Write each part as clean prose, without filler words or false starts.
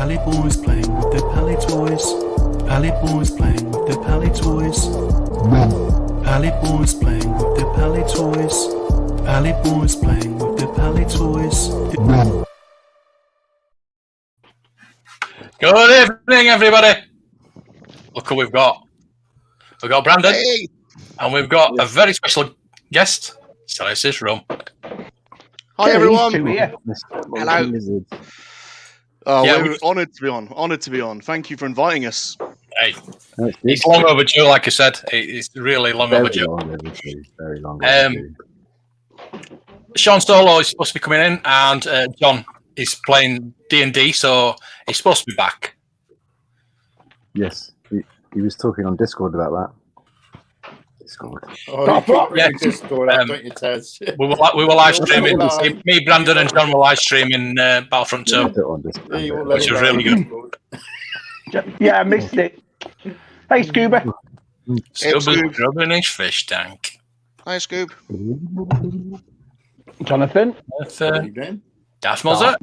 Paliboys playing with their Pally toys. Paliboys playing with their Pally toys. Paliboys playing with their Pally toys. Paliboys playing with their Pally toys. Good evening, everybody. Look who we've got. We've got Brandon, and we've got a very special guest, Celestia's Room. Hi, everyone. Hello. Oh, Yeah, we're honoured to be on. Honoured to be on. Thank you for inviting us. Hey, it's long overdue, like I said. It's really long overdue. Very long overdue. Sean Solo is supposed to be coming in, and John is playing D&D, so he's supposed to be back. Yes, he was talking on Discord about that. Discord. Oh, you keep Yeah. Discord out, don't you, Tez? We were live streaming. Me, Brandon, and John were live streaming Battlefront 2, which was really good. Yeah, I missed it. Hey, Scuba. Scuba's rubbing his fish tank. Hi, Scoob. Jonathan. How you doing? Daft Muzzer.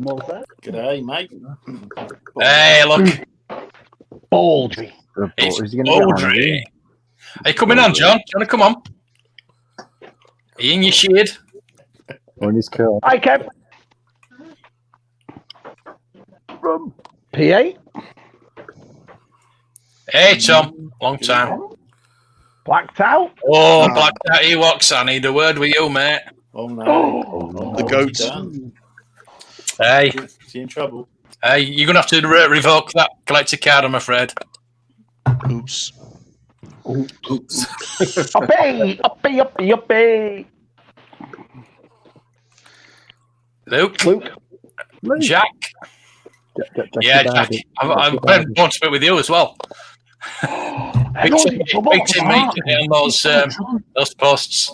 G'day, mate. Hey, look. Baldry. It's Is he gonna get on? Audrey. Hey, coming on, John. Do you want to come on? Are you in your shade? Or in his curl? Hi, Kev. From PA. Hey, Tom. Long time. Blacked out. Oh, Black Cat Ewoks. I need a word with you, mate. Oh, no. Oh. The goats. Hey. Is he in trouble? Hey, you're going to have to revoke that collector card, I'm afraid. Oops. Uppy, uppy, uppy, uppy. Luke. Jack. Jack. Yeah, Jack. I've been born to it with you as well. Big team mate on those posts.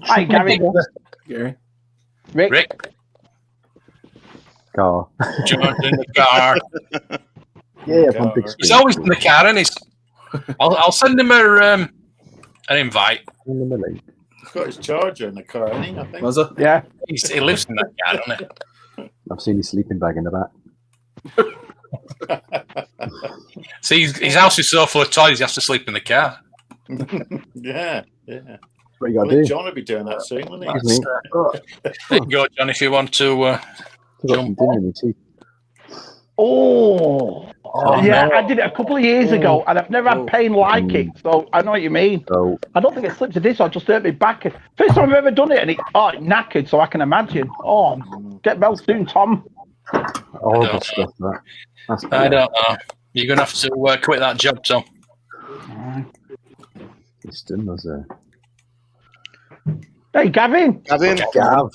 Hi, Gary. Rick. Car. John's in the car. Yeah, on big He's screen. always in the car, and I'll send him an invite. In the middle. He's got his charger in the car, hasn't he? I think. Was it? Yeah. He lives in that car, doesn't he? I've seen his sleeping bag in the back. See, his house is so full of toys, he has to sleep in the car. Yeah. What you got I to think do? John will be doing that soon, won't he? Excuse me. There you go, John, if you want to I've got some dinner in my teeth. Oh. Yeah, no. I did it a couple of years ago, and I've never had pain like it, so I know what you mean. So, I don't think it slipped to this, I just hurt me back. First time I've ever done it, and it knackered, so I can imagine. Oh, get well soon, Tom. horrible stuff, that. That's I don't know. You're going to have to quit that job, Tom. It's done, was there? Hey, Gavin. Gav.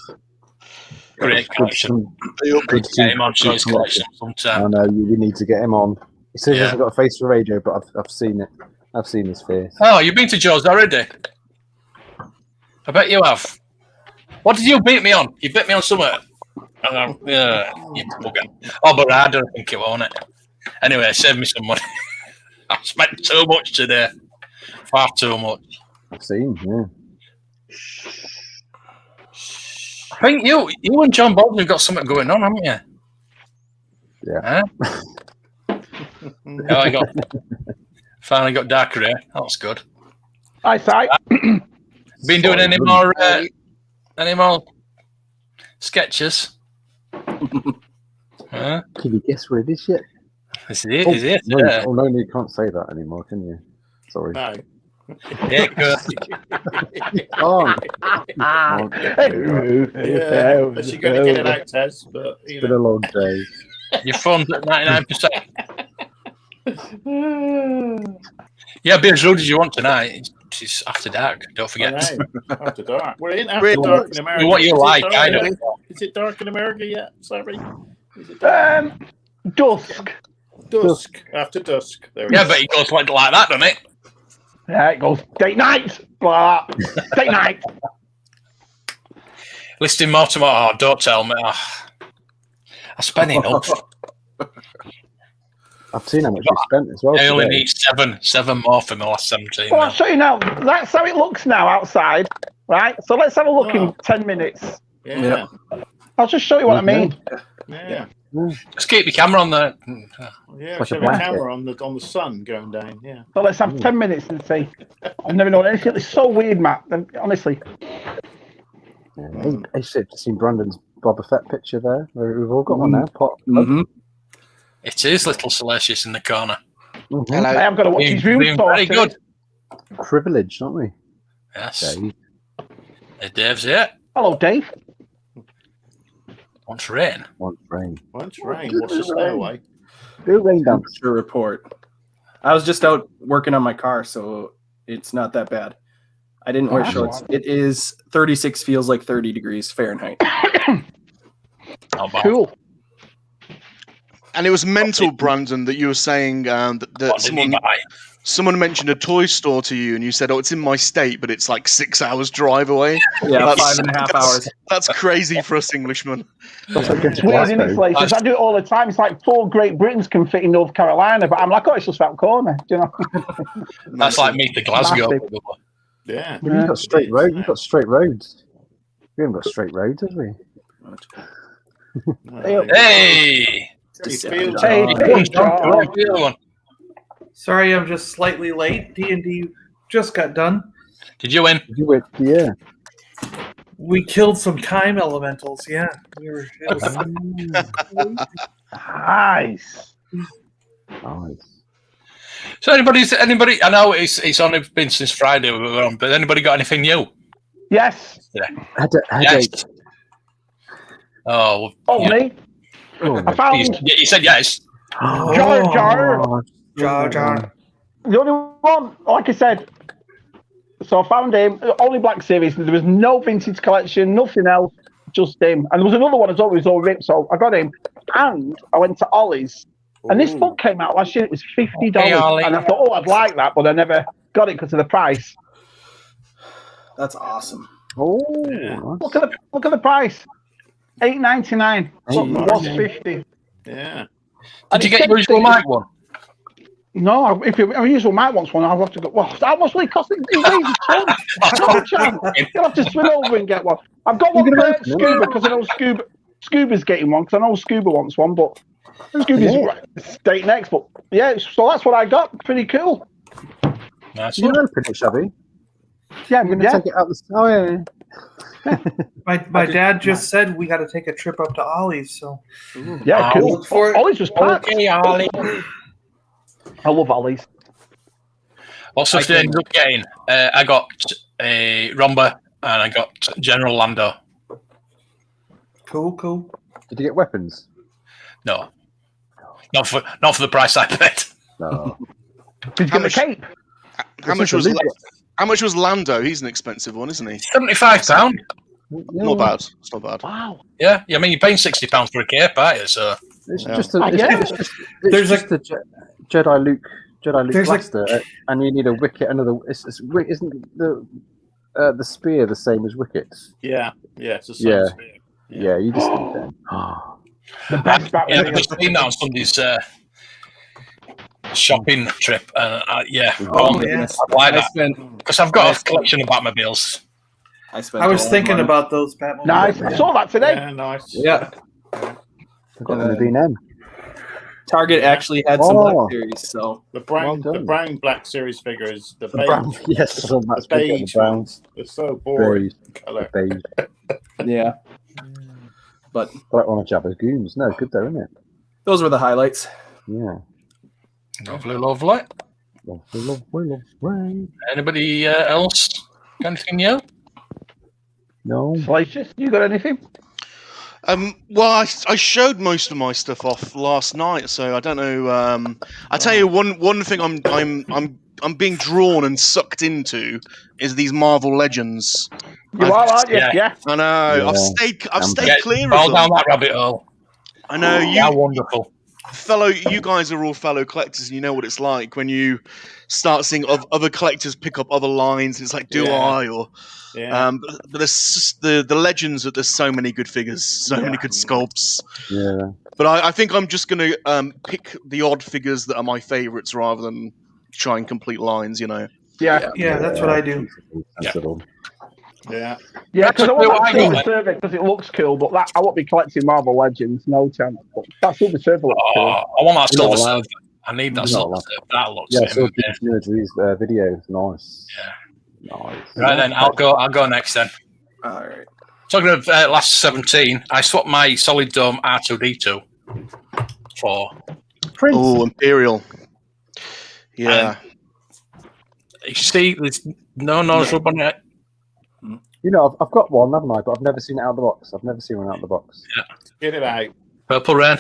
Great collection. Get him on Joy's collection I sometime. know, we need to get him on. He says he Yeah. hasn't got a face for radio, but I've seen it. I've seen his face. Oh, you've been to Joe's already? I bet you have. What did you beat me on? You beat me on something. Yeah, you bugger. Oh, but I don't think it won't it. Anyway, save me some money. I've spent too much today. Far too much. I've seen, yeah. I think you and John Baldwin have got something going on, haven't you? Yeah. Huh? Oh, I finally got darker hair. That's good. Hi, Si. Been doing any more sketches? Huh? Can you guess where it is yet? Is it? Is it? No, oh, no, you can't say that anymore, can you? Sorry. No. Yeah, good. Oh, Yeah. Is she going to get it out, Tez? But, it's been a long day. Your phone's at 99%. Yeah, be as rude as you want tonight. It's after dark. Don't forget. After dark. We're in after dark in America. What you Is it like, dark? I don't. Is it dark in America yet? Sorry. Is it dark? Dusk. Dusk. After dusk. There Yeah, is. but it goes like that, doesn't it? Yeah, it goes date night. Blah. Date night. Listing more tomorrow. Oh, don't tell me. Oh, I spent enough. I've seen how much you spent as well. I only today. need seven more for my last 17. Well, now. I'll show you now. That's how it looks now outside, right? So let's have a look in 10 minutes. Yeah. I'll just show you what I mean. Yeah. Just keep your camera on the. Yeah, Like show a the blanket. camera on the sun going down. Yeah. So let's have 10 minutes and see. I've never known anything. It's so weird, Matt. Honestly. Yeah. Hey, shit, just seen Brandon's Boba Fett picture there. We've all got one now. Pot. It is little Salacious in the corner. Hello. I have got to watch his room Being tour. very good. Privileged, aren't we? Yes. Dave. Hey, Dave's here. Hello, Dave. Wants rain. One frame. Once rain, what's the stairway? Do rain dance. To report. I was just out working on my car, so it's not that bad. I didn't wear shorts. It is 36, feels like 30 degrees Fahrenheit. Oh, Cool. And it was mental, Brandon, that you were saying that someone mentioned a toy store to you, and you said, "Oh, it's in my state, but it's like 6 hours drive away." Yeah, 5.5 hours. That's crazy for us Englishmen. That's like It's weird, isn't it? Like, 'cause I do it all the time. It's like 4 Great Britons can fit in North Carolina, but I'm like, oh, it's just that corner. Do you know? That's like meet the Glasgow. Massive. Yeah. Well, you've got straight roads. You've got straight roads. We haven't got straight roads, have we? Hey! Sorry, I'm just slightly late. D&D just got done. Did you win? You went, yeah. We killed some time elementals. Yeah, it was Nice. Nice. So anybody? I know it's only been since Friday we were on, but anybody got anything new? Yes. Headache. Oh, Me. I found you said yes. Jar. Jar. The only one, like I said. So I found him, only Black Series. There was no vintage collection, nothing else, just him. And there was another one as well, it was all ripped, so I got him. And I went to Ollie's. And this book came out last year, it was $50. Ollie. And I thought, oh, I'd like that, but I never got it because of the price. That's awesome. Oh, Look at the price. $8.99. It was $50. Yeah. Did you get your usual mic one? No, if a usual Mike wants one, I'll have to go. Well, how much will it cost? You'll have to swim over and get one. I've got one for Scuba because I know Scuba's getting one because I know Scuba wants one, but Scuba's state next. But yeah, so that's what I got. Pretty cool. Nice you're one. opening it, Shabby. Yeah, I'm going to take it out. My dad just said we got to take a trip up to Ollie's. So yeah, cool. look for it. Ollie's was packed. Okay, Ollie. I love Ollie's. What stuff did I end up getting? I got a Romba and I got General Lando. Cool. Did you get weapons? No, not for the price I paid. No. Did you get the cape? How much was Lando? He's an expensive one, isn't he? £75. Not bad. It's not bad. Wow. Yeah. I mean, you're paying £60 for a cape, aren't you? So It's Yeah. just a Jedi Luke blaster, and you need a wicket. Isn't the spear the same as wickets? Yeah. It's the same spear. Yeah, you just need that. The best battle. I've just seen that on somebody's shopping trip, and yes. I like that because I've got a collection of Batmobiles. I was thinking about those Batman. Nice. I saw that today. Yeah, nice. Yeah. I've got the B&M. Target actually had some Black Series, so The brown Black Series figure is the beige. Yes, the beige brown. ones. They're so boring colour. Beige. yeah. But Like one of Jabba's goons. No, good though, isn't it? those were the highlights. Yeah. Lovely. Anybody else got anything new? No. Salacious, you got anything? Well, I showed most of my stuff off last night, so I don't know. I tell you, one thing I'm being drawn and sucked into is these Marvel Legends. You are, aren't you? Yeah. I know. Yeah. I've stayed clear Fall of down them. that rabbit hole. I know How wonderful. you guys are all fellow collectors, and you know what it's like when you start seeing other collectors pick up other lines. It's like, do I? Or but there's just the legends that there's so many good figures, so many good sculpts. Yeah. But I think I'm just gonna pick the odd figures that are my favourites rather than try and complete lines. You know. Yeah. Yeah, that's what I do. Yeah. Yeah, because I That's what want I that Silver got. Surfer because it looks cool, but that I won't be collecting Marvel Legends, no chance. But that Silver Surfer looks Oh, cool. I want that You know, silver like- surfer. I need that you know, silver like- surfer. That looks Yeah, so amazing. these videos. Nice. Yeah. Nice. Right then, I'll go next then. All right. Talking of last 17, I swapped my Solid Dome R2D2 for. Prince. Oh, Imperial. Yeah. You see, there's no nose rub on it. You know, I've got one, haven't I? But I've never seen it out of the box. I've never seen one out of the box. Get it out. Purple Rain.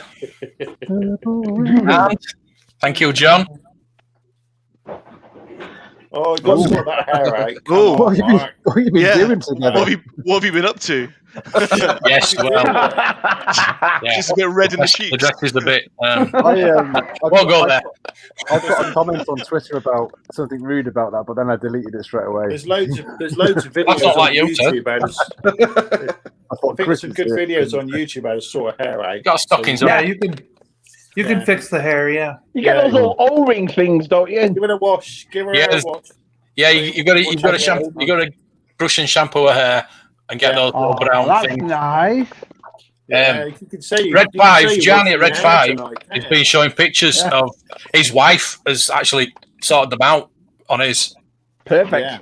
And thank you, John. Oh, you got to sort that hair out. Come Oh, on, What have Mark. you been Yeah. doing together? What have you been up to? Yes, well, yeah. Just a bit red in the sheets. The dress is a bit. I Won't go there. I got a comment on Twitter about something rude about that, but then I deleted it straight away. There's loads of videos That's not on like you, YouTube. I I thought think Chris some was good doing it. videos on YouTube about sort of hair out. Got stockings Yeah, on. you can fix the hair. Yeah. You get those little O-ring things, don't you? Give it a wash. Give her Yeah, a there's- wash. Yeah, you got to shampoo. You got to brush and shampoo her hair and get those little brown that's things. nice. Yeah, you can say Red you can Five, say Johnny at what's Red in your hair 5 tonight, has can't been showing pictures of his wife has actually sorted them out on his. Perfect. Yeah.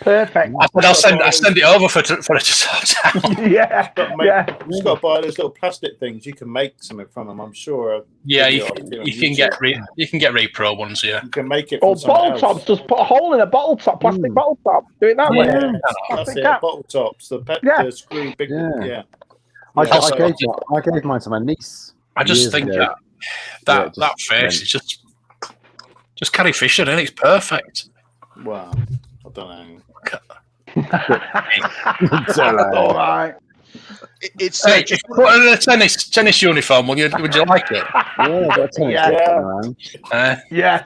Perfect. I said I'll send it over for her to sort out. Yeah. you? You've got to buy those little plastic things. You can make something from them. I'm sure. Yeah, you video on can YouTube. get repro ones. Yeah, You can make it. Or From someone bottle else. tops. Just put a hole in a bottle top, plastic bottle top. Do it that way. Yeah, that's Plastic it. cap. Bottle tops, the screw, big. Yeah. Yeah. I Also- gave mine to my niece. I just years think ago. that Yeah, face is just Carrie Fisher, and it's perfect. Wow. I don't know. All right. It's Hey, just put her in a tennis uniform. Would you like it? Yeah, got a tennis Yeah. jacket around. Yeah.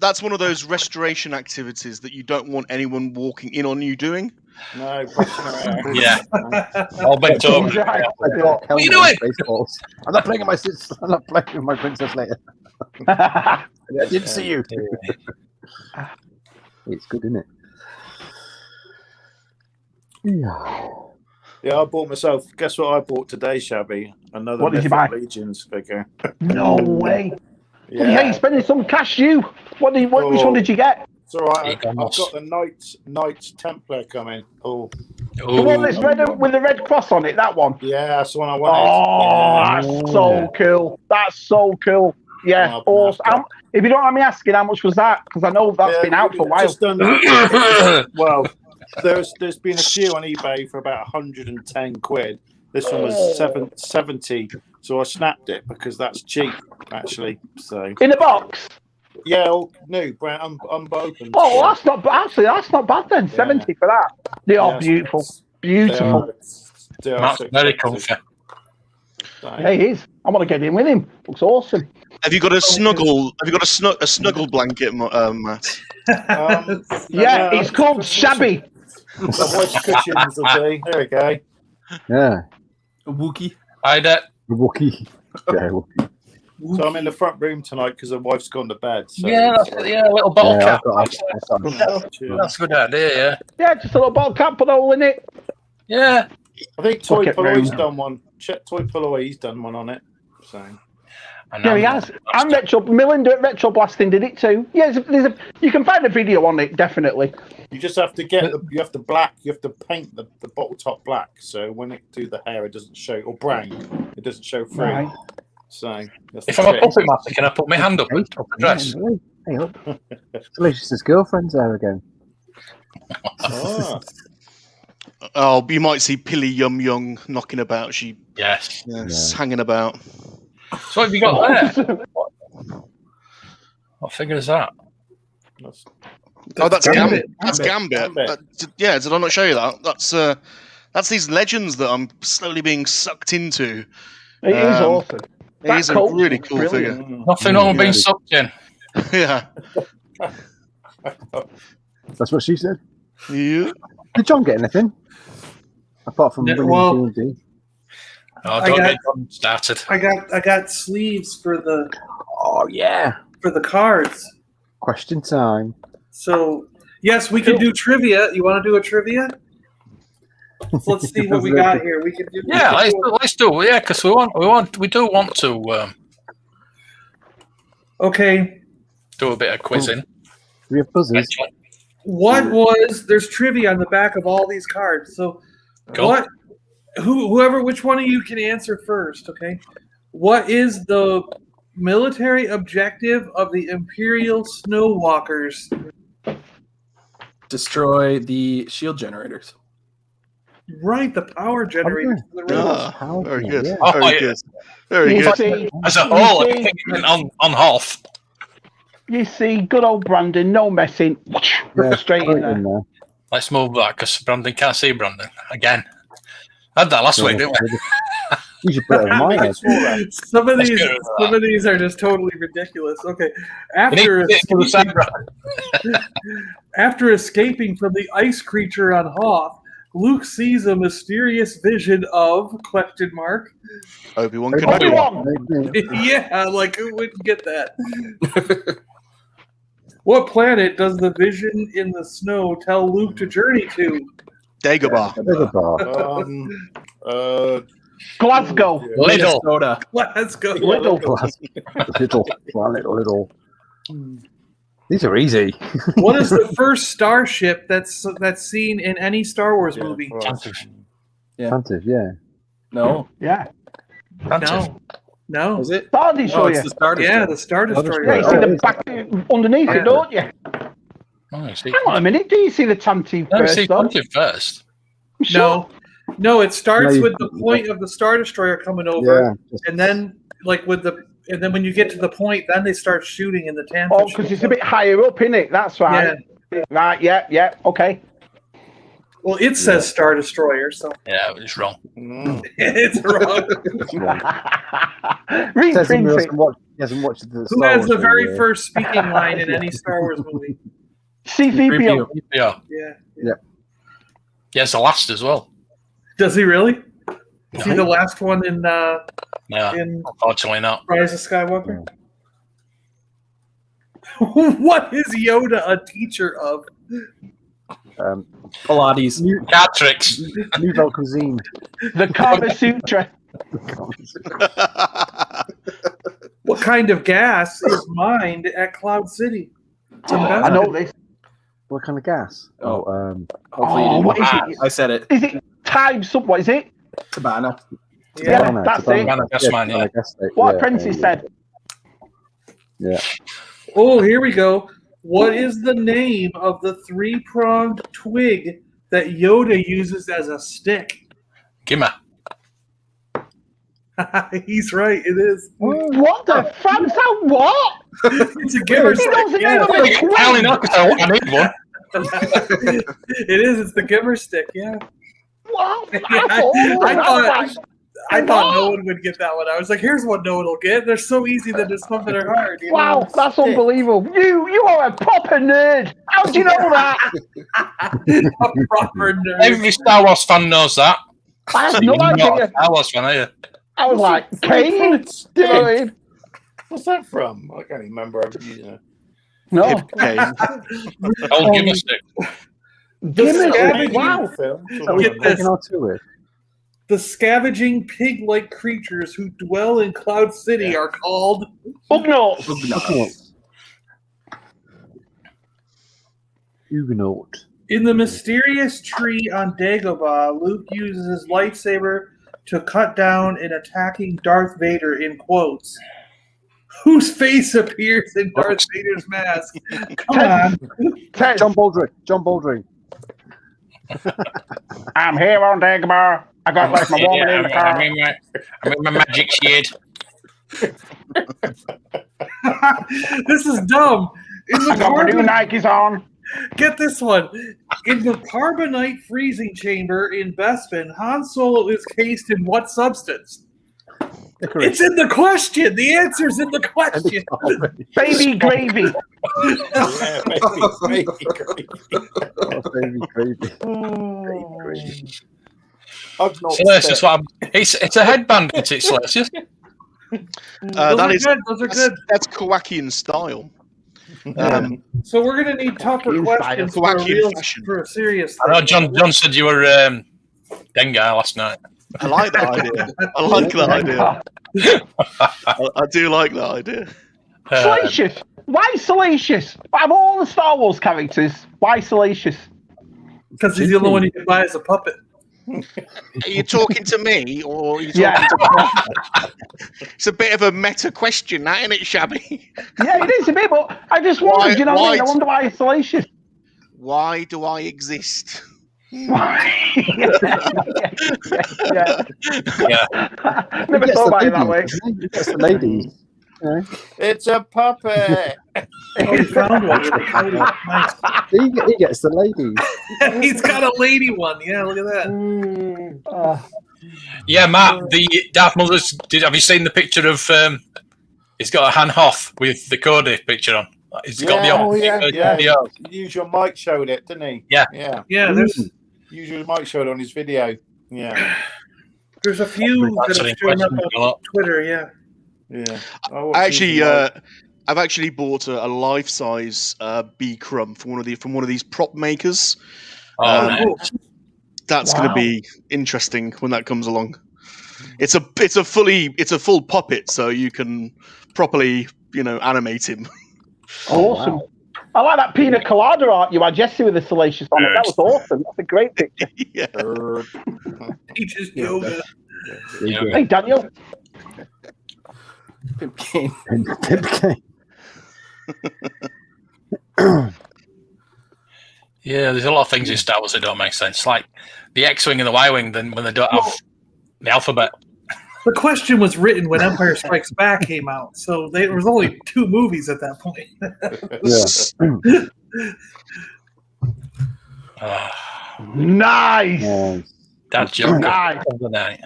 that's one of those restoration activities that you don't want anyone walking in on you doing. No, brushing her hair. Yeah, all bent over. Exactly. I got What are you helmet doing? and baseballs. I'm not playing with my sister. I'm not playing with my princess later. I didn't see you. It's good, isn't it? Yeah. Yeah, I bought myself. Guess what I bought today, Shabby? Another What did you Mythic buy? Legions figure. No way. Yeah, Yeah, you're spending some cash, you. Which one did you get? it's all right. You I've got got the Knights Templar coming. Oh, The one that's red with the red cross on it, that one. yeah, that's the one I wanted. Oh, that's so cool. That's so cool. Yeah, Well, awesome. If you don't mind me asking, how much was that? Because I know that's been out for a while. Just under, well, there's been a few on eBay for about 110 quid. This one was 70, so I snapped it because that's cheap, actually. So In the box. yeah, new brand, unopened. Oh, that's not bad. Actually, that's not bad then. 70 for that. They are Yeah, beautiful. Beautiful. They are That's so very expensive. comfy. So, Yeah, he is. I want to get in with him. Looks awesome. Have you got a snuggle? Have you got a snuggle blanket, Matt? Yeah, it's called Shabby. The voice cushions will do. There we go. Yeah. A Wookie. I did. The Wookiee. Yeah, Wookiee. So I'm in the front room tonight because the wife's gone to bed. So Yeah, a little bottle Yeah, cap. I've got That's a good idea. Yeah. Yeah, just a little bottle cap, put a hole in it. Yeah. I think Toy Pocket Paloy's room. done one. Check Toy Paloy, he's done one on it. So Yeah, he has. And Melinda at Retro Blasting did it too. Yeah, you can find a video on it, definitely. you just have to you have to paint the bottle top black. So when it do the hair, it doesn't show, or brown, it doesn't show through. Right. So that's If the I'm a trick. puppet master, can I put my hand up the dress? Hey, look. Delicious' girlfriend's there again. Ah, Oh, you might see Pilly Yum Young knocking about. She's Yes. hanging about. So what have you got there? What figure is that? that's- Oh, that's Gambit. Gambit. That's Gambit. Gambit. Yeah, did I not show you that? That's these legends that I'm slowly being sucked into. It is awesome. It is a coat really looks cool brilliant. figure. Nothing wrong with being sucked in. Yeah. That's what she said. Yeah. Did John get anything? Apart from Yeah, winning well- D&D? Oh, I don't got- get John started. I got sleeves for the Oh, yeah. cards. Question time. So Yes, we can do trivia. You want to do a trivia? So let's see what we got here. We can do. Yeah, let's do. Yeah, because we do want to Okay. do a bit of quizzing. We have buzzers. What was? There's trivia on the back of all these cards. So, Go. what? Which one of you can answer first? Okay. What is the military objective of the Imperial Snow Walkers? Destroy the shield generators. Right, the power generators. Very good. Yeah. Very good. Very You good. see, As a whole, I think it went on half. you see, good old Brandon, no messing. Yeah, Straight in there. there. Let's move that because Brandon can't see Brandon again. Had that last week, didn't we? You should put it on my head. Some of these, good. some of these are just totally ridiculous. Okay, after escaping from the ice creature on Hoth, Luke sees a mysterious vision of ? Obi-Wan Obi-Wan! Kenobi. Yeah, like who wouldn't get that? What planet does the vision in the snow tell Luke to journey to? Dagobah. Glasgow. Little. Minnesota. Let's go. Little. Little planet, little. These are easy. What is the first starship that's seen in any Star Wars movie? Yeah. Fantasy, yeah. No. Yeah. No. Is it? Star No, Destroyer. it's the Star Destroyer. Yeah, the Star Destroyer. Yeah, you see the back underneath Yeah. it, don't you? Oh, you see, Hang on a minute. Do you see the Tantive no, first? see though? Pontiff first. No, it starts No, you- with the point of the Star Destroyer coming over, Yeah. and then when you get to the point, then they start shooting in the tank. Oh, because it's a bit higher up, isn't it? That's right. Right, yeah, okay. Well, it says Star Destroyer, so Yeah, it was wrong. it's wrong. Says he Reprint it. hasn't watched the Who Star has Wars the very movie. first speaking line in any Star Wars movie? C-3PO. Yeah. Yeah. Yeah, it's the last as well. Does he really? Is he No. the last one in No, in unfortunately not. Rise of Skywalker? What is Yoda a teacher of? Pilates. Card tricks. Nouvelle Cuisine. The Kama Sutra. What kind of gas is mined at Cloud City? I know this. What kind of gas? Hopefully Oh, you what is didn't. it? I said it. Is it time sub? What is it? Tabana. Yeah, Tabana, that's Tabana. it. Tabana, that's mine, yeah. Tabana gas station, What yeah, Apprentice said. Yeah. Oh, here we go. What is the name of the three-pronged twig that Yoda uses as a stick? Gimme. He's right. It is. What the fuck? Is that what? It's a gimmer He knows the stick. name Yeah. of the I only twig. know because I need one. It is. It's the gimmer stick. Yeah. Wow. I thought no one would get that one. I was like, here's one no one will get. They're so easy that just some that are hard. You know? Wow, that's unbelievable. You are a proper nerd. How do you know that? A proper nerd. Every Star Wars fan knows that. I have no You're not a idea. Star Wars fan, are you? I was like, Kane? You know what I mean? What's that from? I can't remember. No. Okay. Old gimme stick. Wow. Get this. Taking on to it. The scavenging pig-like creatures who dwell in Cloud City are called Ugnaughts. Huguenot. In the mysterious tree on Dagobah, Luke uses his lightsaber to cut down an attacking Darth Vader in quotes. Whose face appears in Darth Vader's mask? Come on. John Baldry. I'm here on Dagobah. I got left my woman in the car. I'm in my magic shade. This is dumb. I got my new Nikes on. Get this one. In the carbonite freezing chamber in Bespin, Han Solo is cased in what substance? It's in the question. The answer's in the question. Baby gravy. Yeah, baby gravy. Baby gravy. Celestius, it's a headband, isn't it, Celestius? Those are That is good. Those are good. that's Kowakian style. So we're going to need tougher questions for a serious I know thing. John said you were Dengue last night. I like that idea. I like that idea. I do like that idea. Salacious. Why Salacious? Out of all the Star Wars characters, why Salacious? Because he's the only one you can buy as a puppet. Are you talking to me, or are you talking to? It's a bit of a meta question, that, isn't it, Shabby? Yeah, it is a bit, but I just wondered, you know what I mean? I wonder why it's Salacious. Why do I exist? Why? Yeah. Never thought about it that way. It's the ladies. You know? It's a puppet. Oh, he found one. Nice. He gets the ladies. He's got a lady one. Yeah, look at that. Yeah, Matt, the Darth Mother's. Have you seen the picture of? He's got a Han Hoth with the Cody picture on. He's got the. Usual Mike showed it, didn't he? Yeah. There's Usual Mike showed it on his video. Yeah. There's a few that have shown up on Twitter. Yeah. I've actually bought a life-size bee crumb from one of these prop makers. That's going to be interesting when that comes along. It's a full puppet, so you can properly animate him. Awesome. I like that pina colada art you had yesterday with the Salacious on it. That was awesome. That's a great picture. Teaches yoga. Hey, Daniel. Pimp game. Yeah, there's a lot of things in Star Wars that don't make sense, like the X-wing and the Y-wing. Then when they don't have the alphabet. The question was written when Empire Strikes Back came out, so there was only 2 movies at that point. Nice. That joke. Nice. Nice.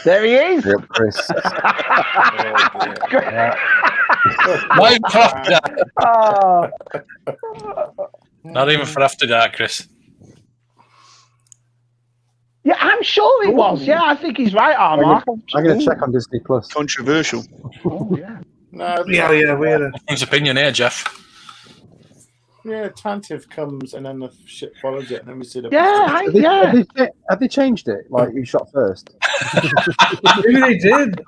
There he is. Yep, Chris. Not even for After Dark, Chris. Yeah, I'm sure it was. Yeah, I think he's right, Mark. I'm going to check on Disney Plus. Controversial. Oh, yeah. No, we had a... His opinion here, Jeff. Yeah, Tantive comes and then the shit follows it, and then we see the. Have they changed it? Like you shot first? Maybe they did.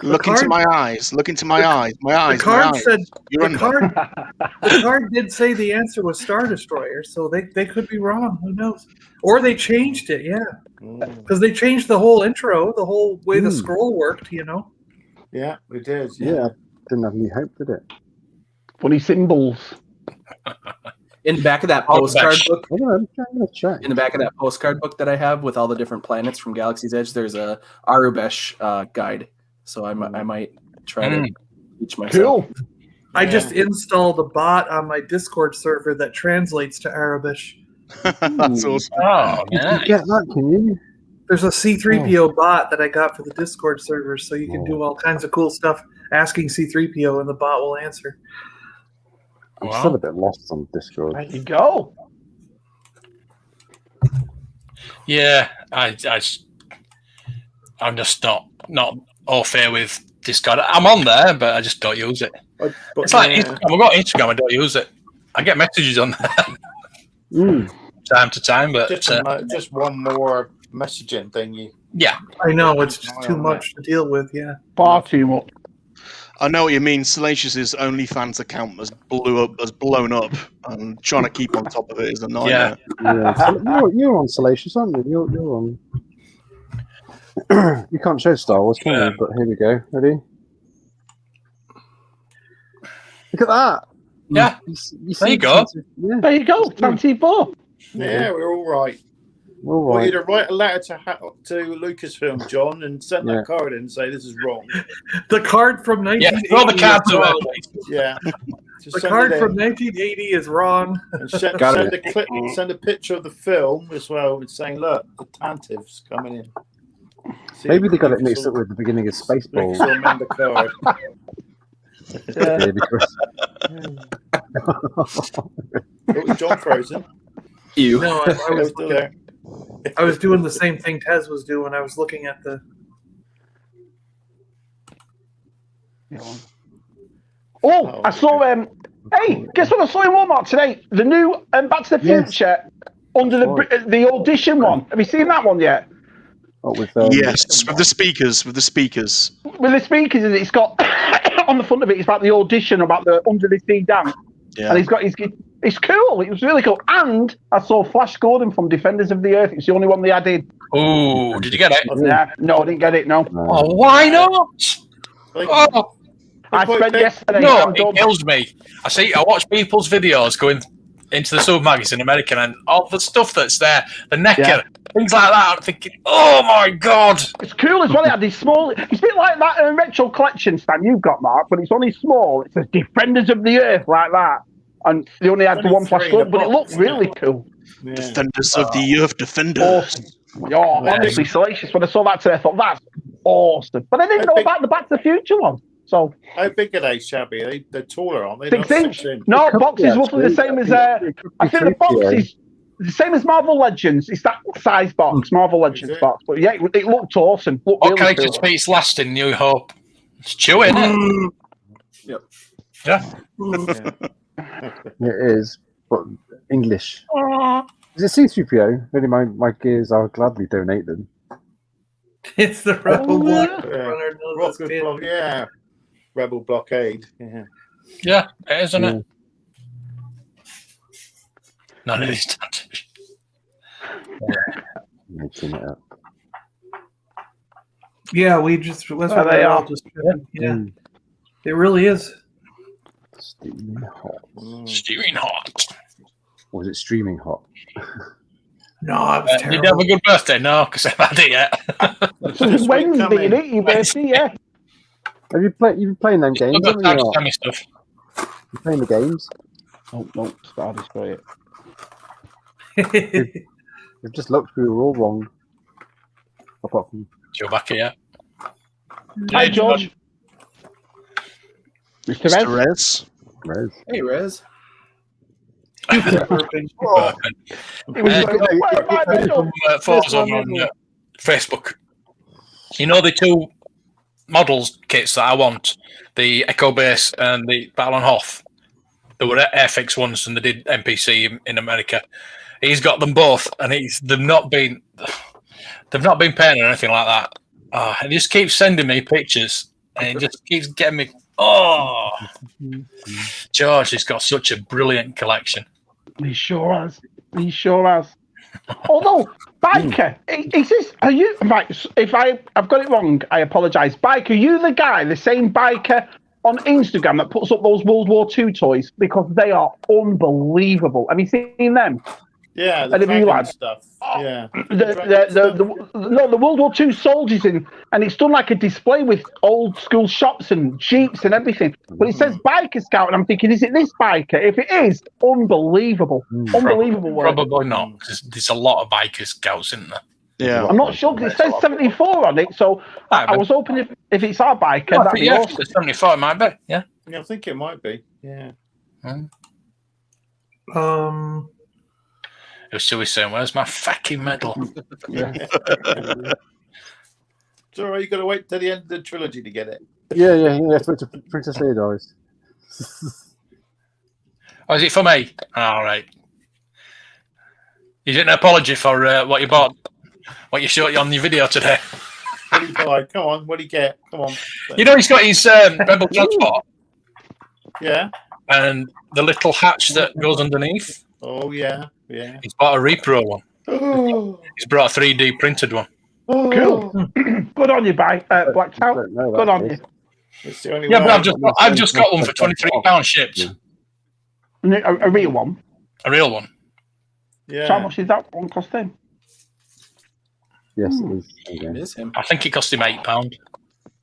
Look into my eyes. Look into my eyes. My eyes. The card my eyes. said. You're The card did say the answer was Star Destroyer, so they could be wrong. Who knows? Or they changed it. Yeah, because they changed the whole intro, the whole way the scroll worked. Yeah, we did. Yeah, didn't have any hope, did it? Funny symbols. In the back of that postcard book, I'm gonna check. in the back of that postcard book that I have with all the different planets from Galaxy's Edge, there's a Arubesh guide. So I might try to teach myself. Cool. I just installed a bot on my Discord server that translates to Arabic. That's awesome. Oh, You can get that, can you? There's a C3PO bot that I got for the Discord server, so you can do all kinds of cool stuff asking C3PO, and the bot will answer. I'm still a bit lost on Discord. There you go. Yeah, I'm just not all fair with Discord. I'm on there, but I just don't use it. It's like Instagram. I've got Instagram, I don't use it. I get messages on there time to time, but just one more messaging thing. Yeah, I know it's just too much to deal with. Yeah, far too much. I know what you mean. Salacious's OnlyFans account has blown up, and trying to keep on top of it is a nightmare. You're on Salacious, aren't you? You're on. You can't show Star Wars, can you? But here we go. Ready? Look at that. Yeah. There you go. Yeah. There you go. Fancy 4. Yeah, we're all right. All I want right. you to write a letter to Lucasfilm, John, and send that card in and say this is wrong. The card from 1980. Throw the cards away, please. Yeah. The card from 1980 is wrong. And send a picture of the film as well, and saying, "Look, the Tantive's coming in." See, Maybe they got it mixed up with the beginning of Spaceballs. Amend the card. Oh, John frozen. You. No, I was doing the same thing Tez was doing. I was looking at the. Oh, I saw. Hey, guess what I saw in Walmart today? The new Back to the Future under the audition one. Have you seen that one yet? Oh, with, yes, with the speakers. With the speakers. With the speakers, and it's got on the front of it. It's about the audition about the Under the Sea dance. Yeah. And he's got his. It's cool. It was really cool. And I saw Flash Gordon from Defenders of the Earth. It's the only one they added. Oh, did you get it? Yeah, no, I didn't get it. No. Oh, why not? Oh, I spent yesterday. no, it kills me. I watch people's videos going into the sub magazine in America and all the stuff that's there, the necker, things like that. I'm thinking, oh my god, it's cool as well. It had this small. It's a bit like that retro collection stand you've got, Mark, but it's only small. It says Defenders of the Earth like that, and they only had the one Flash Gordon, but it looked really cool. Yeah. Defenders of the Earth, Defenders. Awesome. Oh, honestly, salacious. When I saw that today, I thought that's awesome. But I didn't know about the Back to the Future one. So how big are they, Shabby? They're taller, aren't they? 6 inch. No, box is roughly the same as. I think the box is the same as Marvel Legends. It's that size box, Marvel Legends box. But yeah, it looked awesome. Looked what really character cool. speaks last in New Hope? It's Chewie, isn't it? Yep. Yeah. It is, but English. Is it C-3PO? Really, my gears, I'll gladly donate them. It's the Rebel Block. Yeah. Rebel Blockade. Yeah. Yeah, it is, isn't it? None of these tattoos. Making it up. Yeah, we just. That's what they are. Yeah, it really is. Steaming hot. Steaming hot. Or was it streaming hot? No, it was Did you have terrible. a good birthday? No, because I've had it yet. It's Wednesday, isn't it? Your birthday, yeah. Have you played? You've been playing them games, I've got haven't time you? to Not? tell me stuff. You playing the games? Oh no, Star Destroyer. It. We've just looked. We were all wrong. Apart from Joe back here. Hi, George. Mr. Rez. Rez. Hey, Rez. Photos on Facebook. You know the two models kits that I want, the Echo Base and the Battle on Hoth. They were Airfix ones, and they did NPC in America. He's got them both, and they've not been painted or anything like that. Oh, and he just keeps sending me pictures, and it just keeps getting me. Oh, George, he's got such a brilliant collection. He sure has. He sure has. Although, Biker, is this? Are you right? If I've got it wrong, I apologise. Biker, are you the guy, the same Biker on Instagram that puts up those World War II toys? Because they are unbelievable. Have you seen them? Yeah, the And have you dragon had- stuff. Oh, Yeah. the World War II soldiers in, and it's done like a display with old school shops and jeeps and everything. But it says Biker Scout, and I'm thinking, is it this biker? If it is, unbelievable, unbelievable work. Probably not. There's a lot of biker scouts, isn't there? Yeah. I'm not sure because it says 74 on it, so I was hoping if it's our biker, I that'd think, be yeah, awesome. 74 it might be. Yeah. Yeah, I think it might be. Yeah. It was Suey saying, "Where's my fucking medal?" It's all right. You got to wait till the end of the trilogy to get it. yeah. For Princess Leia dies. Oh, is it for me? All right. You didn't apology for what you bought, what you showed on your video today. What do you buy? Come on. What do you get? Come on. You know, he's got his Rebel transport Yeah. and the little hatch that goes underneath. Oh yeah. Yeah. He's bought a repro one. Oh. He's brought a 3D printed one. Cool. Good on you, Blacked Out. Good on you. It's the only Yeah, way but I've just got one for £23 shipped. A real one. A real one. Yeah. So how much is that one costing? Yes, it is. It Okay. is him. I think it cost him £8.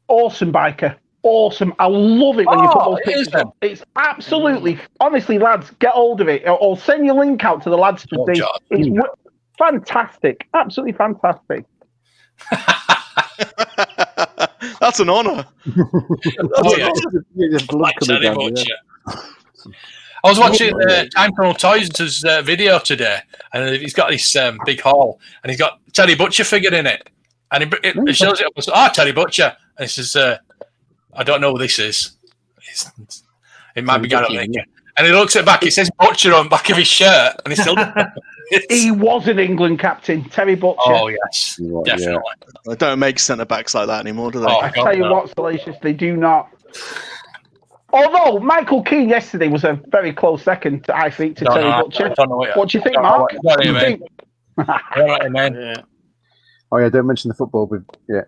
Awesome, Biker. Awesome. I love it when you put those it pictures is then. up. It's absolutely, honestly, lads, get hold of it. Or send your link out to the lads to see. George. It's fantastic. Absolutely fantastic. That's an honour. Oh, yeah. Just blood Like coming Teddy down, Butcher. I was watching Time Tunnel Toys' video today, and he's got this big haul, and he's got Teddy Butcher figure in it, and it shows it up as, Teddy Butcher, and he says, I don't know what this is. It might be Gary Lineker. And he looks at back, it says Butcher on the back of his shirt, and he's still. He was an England captain, Terry Butcher. Oh, yes. Definitely. They don't make centre backs like that anymore, do they? I tell you what, Salacious, they do not. Although Michael Keane yesterday was a very close second to Terry Butcher. What do you think, Mark? What do you mean? Oh yeah, don't mention the football. Yeah.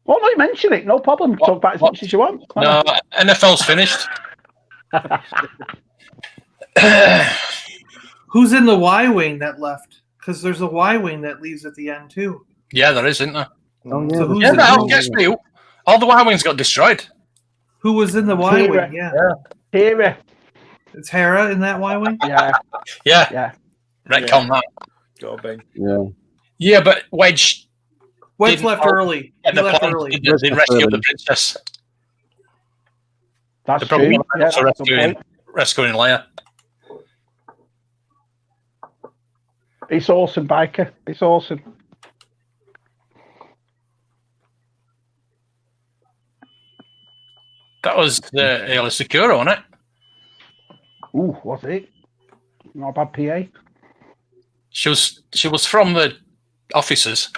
Well, no, mention it. No problem. Talk about as much as you want. No, NFL's finished. Who's in the Y wing that left? Because there's a Y wing that leaves at the end too. Yeah, there is, isn't there? Oh yeah. So who's Yeah, in that gets me. All the Y wings got destroyed. Who was in the Y wing? Yeah. Hera. It's Hera in that Y wing? Yeah. Retcon that. Gotta be. Yeah. Yeah, but Wedge left early. He left early. They rescued the princess. That's true. Yeah, rescuing Leia. It's awesome, Biker. It's awesome. That was Ayla Secura, wasn't it? Ooh, was it? Not a bad PA. She was from the officers.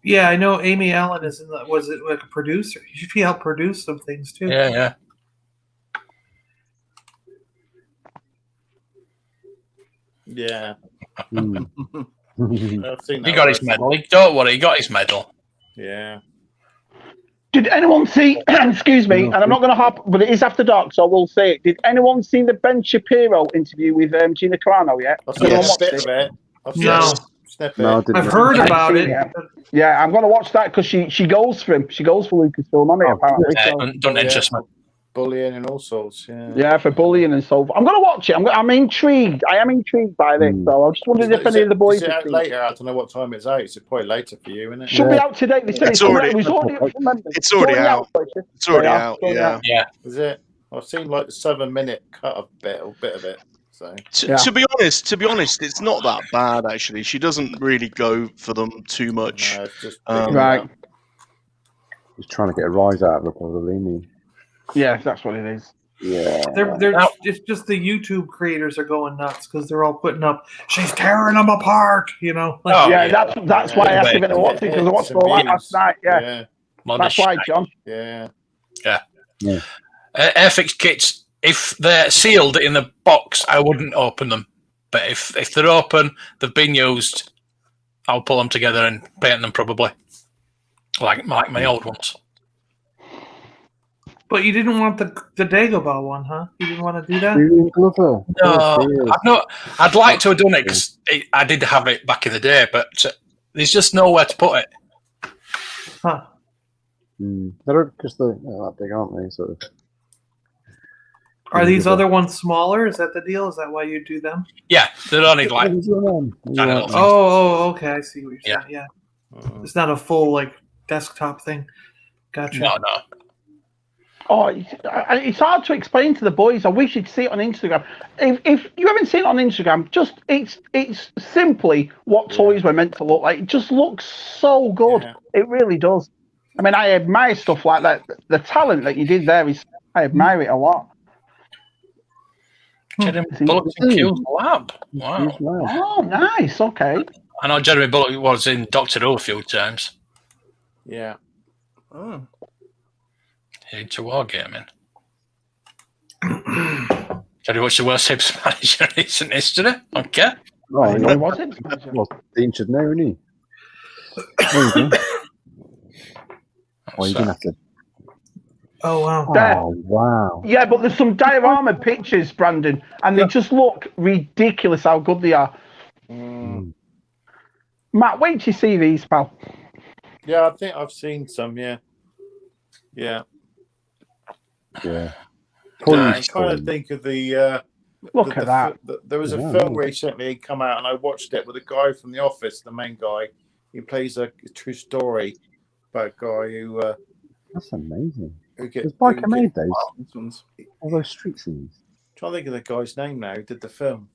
Yeah, I know Amy Allen is was it like a producer? She helped produce some things too. Yeah. Yeah. I've seen he got his medal. Don't worry, he got his medal. Yeah. Did anyone see? Excuse me, and I'm not going to hop, but it is after dark, so we'll say it. Did anyone see the Ben Shapiro interview with Gina Carano yet? I've seen a bit of it. I've heard about it. Yeah, I'm going to watch that because she goes for him. She goes for Lucasfilm on it, apparently. Don't interest me. Bullying and all sorts, yeah, for bullying and so forth. I'm going to watch it. I'm intrigued. I am intrigued by this, so I just wondered if any of the boys. Is it out later? I don't know what time it's out. It's probably later for you, isn't it? Should be out today. It's already out. It's already out. Yeah. Is it? I've seen like the 7-minute cut of bit of it. So to be honest, it's not that bad actually. She doesn't really go for them too much. No, it's just right. He's trying to get a rise out of her, probably. Yeah, that's what it is. Yeah. It's just the YouTube creators are going nuts because they're all putting up. She's tearing them apart, you know. That's why I asked you to watch it because I watched it last night. Yeah. That's why, John. Yeah. Airfix kits, if they're sealed in the box, I wouldn't open them. But if they're open, they've been used, I'll pull them together and paint them probably, like my old ones. But you didn't want the Dagobah one, huh? You didn't want to do that? No, I'd like to have done it because I did have it back in the day, but there's just nowhere to put it. Huh. They're because they're not that big, aren't they? Sort of. Are these other ones smaller? Is that the deal? Is that why you do them? Yeah, they're only like. Okay, I see what you're saying. Yeah. It's not a full like desktop thing. Gotcha. No. Oh, it's hard to explain to the boys. I wish you'd see it on Instagram. If you haven't seen it on Instagram, just it's simply what toys were meant to look like. It just looks so good. Yeah. It really does. I mean, I admire stuff like that. The talent that you did there I admire it a lot. Jeremy Bullock's in Q's lab. Wow. Oh, nice. Okay. I know Jeremy Bullock was in Doctor Who a few times. Yeah. Oh. Into wargaming. Jerry, what's the worst Hibs manager in recent history? Okay. Oh, he was it? Well, Dean should know, isn't he? Oh, you didn't have to. Oh, wow. Oh, wow. Yeah, but there's some diorama pictures, Brandon, and they just look ridiculous how good they are. Matt, wait till you see these, pal. Yeah, I think I've seen some, yeah. Yeah. I'm trying to think of the. Look at that. There was a film recently come out, and I watched it with a guy from The Office, the main guy. He plays a true story about a guy who. That's amazing. Has Biker made those? All those street scenes. I'm trying to think of the guy's name now. Who did the film?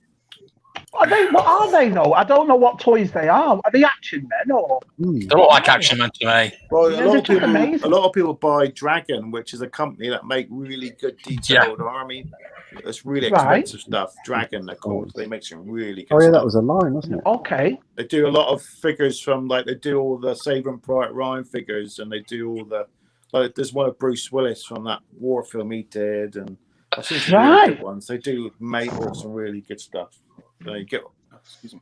What are they though? I don't know what toys they are. Are they action men or? They look like action men to me. Well, Yeah, a lot they're of people, just amazing. a lot of people buy Dragon, which is a company that make really good detailed army. It's really expensive stuff. Dragon, they're called. They make some really good stuff. That was a line, wasn't it? Okay. They do a lot of figures from they do all the Saving Private Ryan figures, and they do all the there's one of Bruce Willis from that war film he did, and I've seen some really good ones. They do make some really good stuff. They get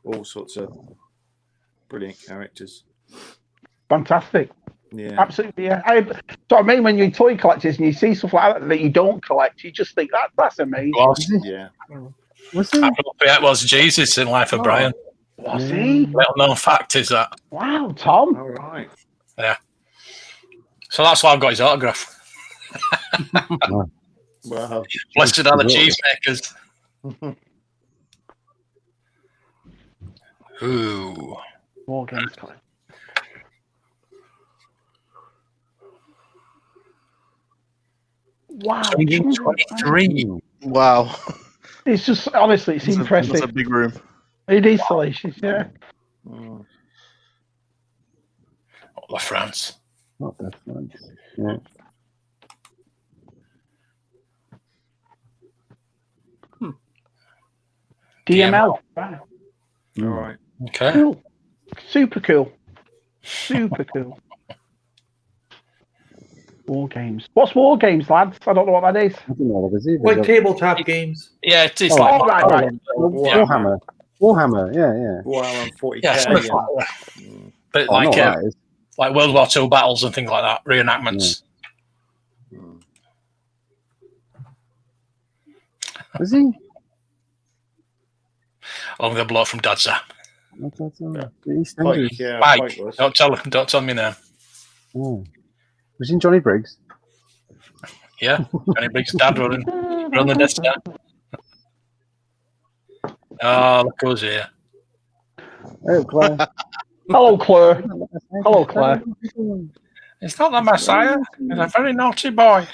all sorts of brilliant characters. Fantastic. Yeah, absolutely. Yeah. So I mean, when you're toy collectors and you see stuff like that you don't collect, you just think that's amazing. Yeah. That was Jesus in Life of Brian. Was he? Little known fact is that. Wow, Tom. All right. Yeah. So that's why I've got his autograph. Wow. Blessed are the cheesemakers. Ooh. War games collect. Wow. 23. Wow. It's just, honestly, it's impressive. That's a big room. It is salacious, yeah. Oh, La France. Not that France. Yeah. DML. Wow. All right. Okay. Cool. Super cool. Super cool. War games. What's war games, lads? I don't know what that is. I don't know what it is either. Like tabletop games. Yeah, it is right. Warhammer. Warhammer, yeah. Warhammer 40K. Yeah, but like World War II battles and things like that, reenactments. Is he? Along with the bloke from Dodza. Mike, Don't tell me now. Oh. Was he in Johnny Briggs? Yeah, Johnny Briggs' dad running the Death Star. Oh, look who's here. Oh, Claire. Hello, Claire. Hello, Claire. It's not the Messiah. He's a very naughty boy.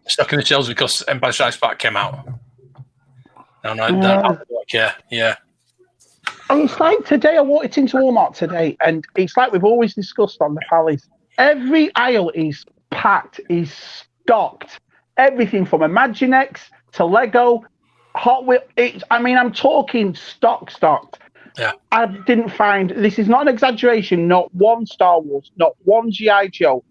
Stuck in the shelves because Empire Strikes Back came out. Yeah. And it's like today, I walked into Walmart today, and it's like we've always discussed on the Pallies. Every aisle is packed, is stocked. Everything from Imaginext to Lego, Hot Wheels. I'm talking stocked. Yeah. I didn't find, this is not an exaggeration, not one Star Wars, not one G.I. Joe.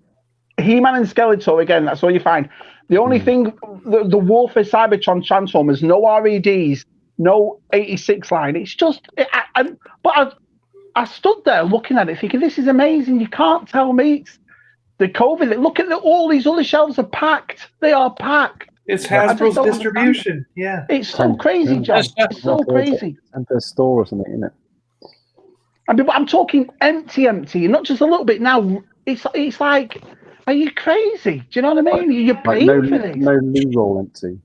He-Man and Skeletor, again, that's all you find. The only thing, the Warfare Cybertron Transformers, no REDs, no 86 line. It's just, I stood there looking at it thinking, this is amazing. You can't tell me it's the COVID. Look at all these other shelves are packed. They are packed. It's Hasbro's distribution. Yeah. It's so crazy, John. It's so crazy. And there's store or something, isn't it? I'm talking empty, not just a little bit now. It's like, are you crazy? Do you know what I mean? You're paying for this. No new roll empty.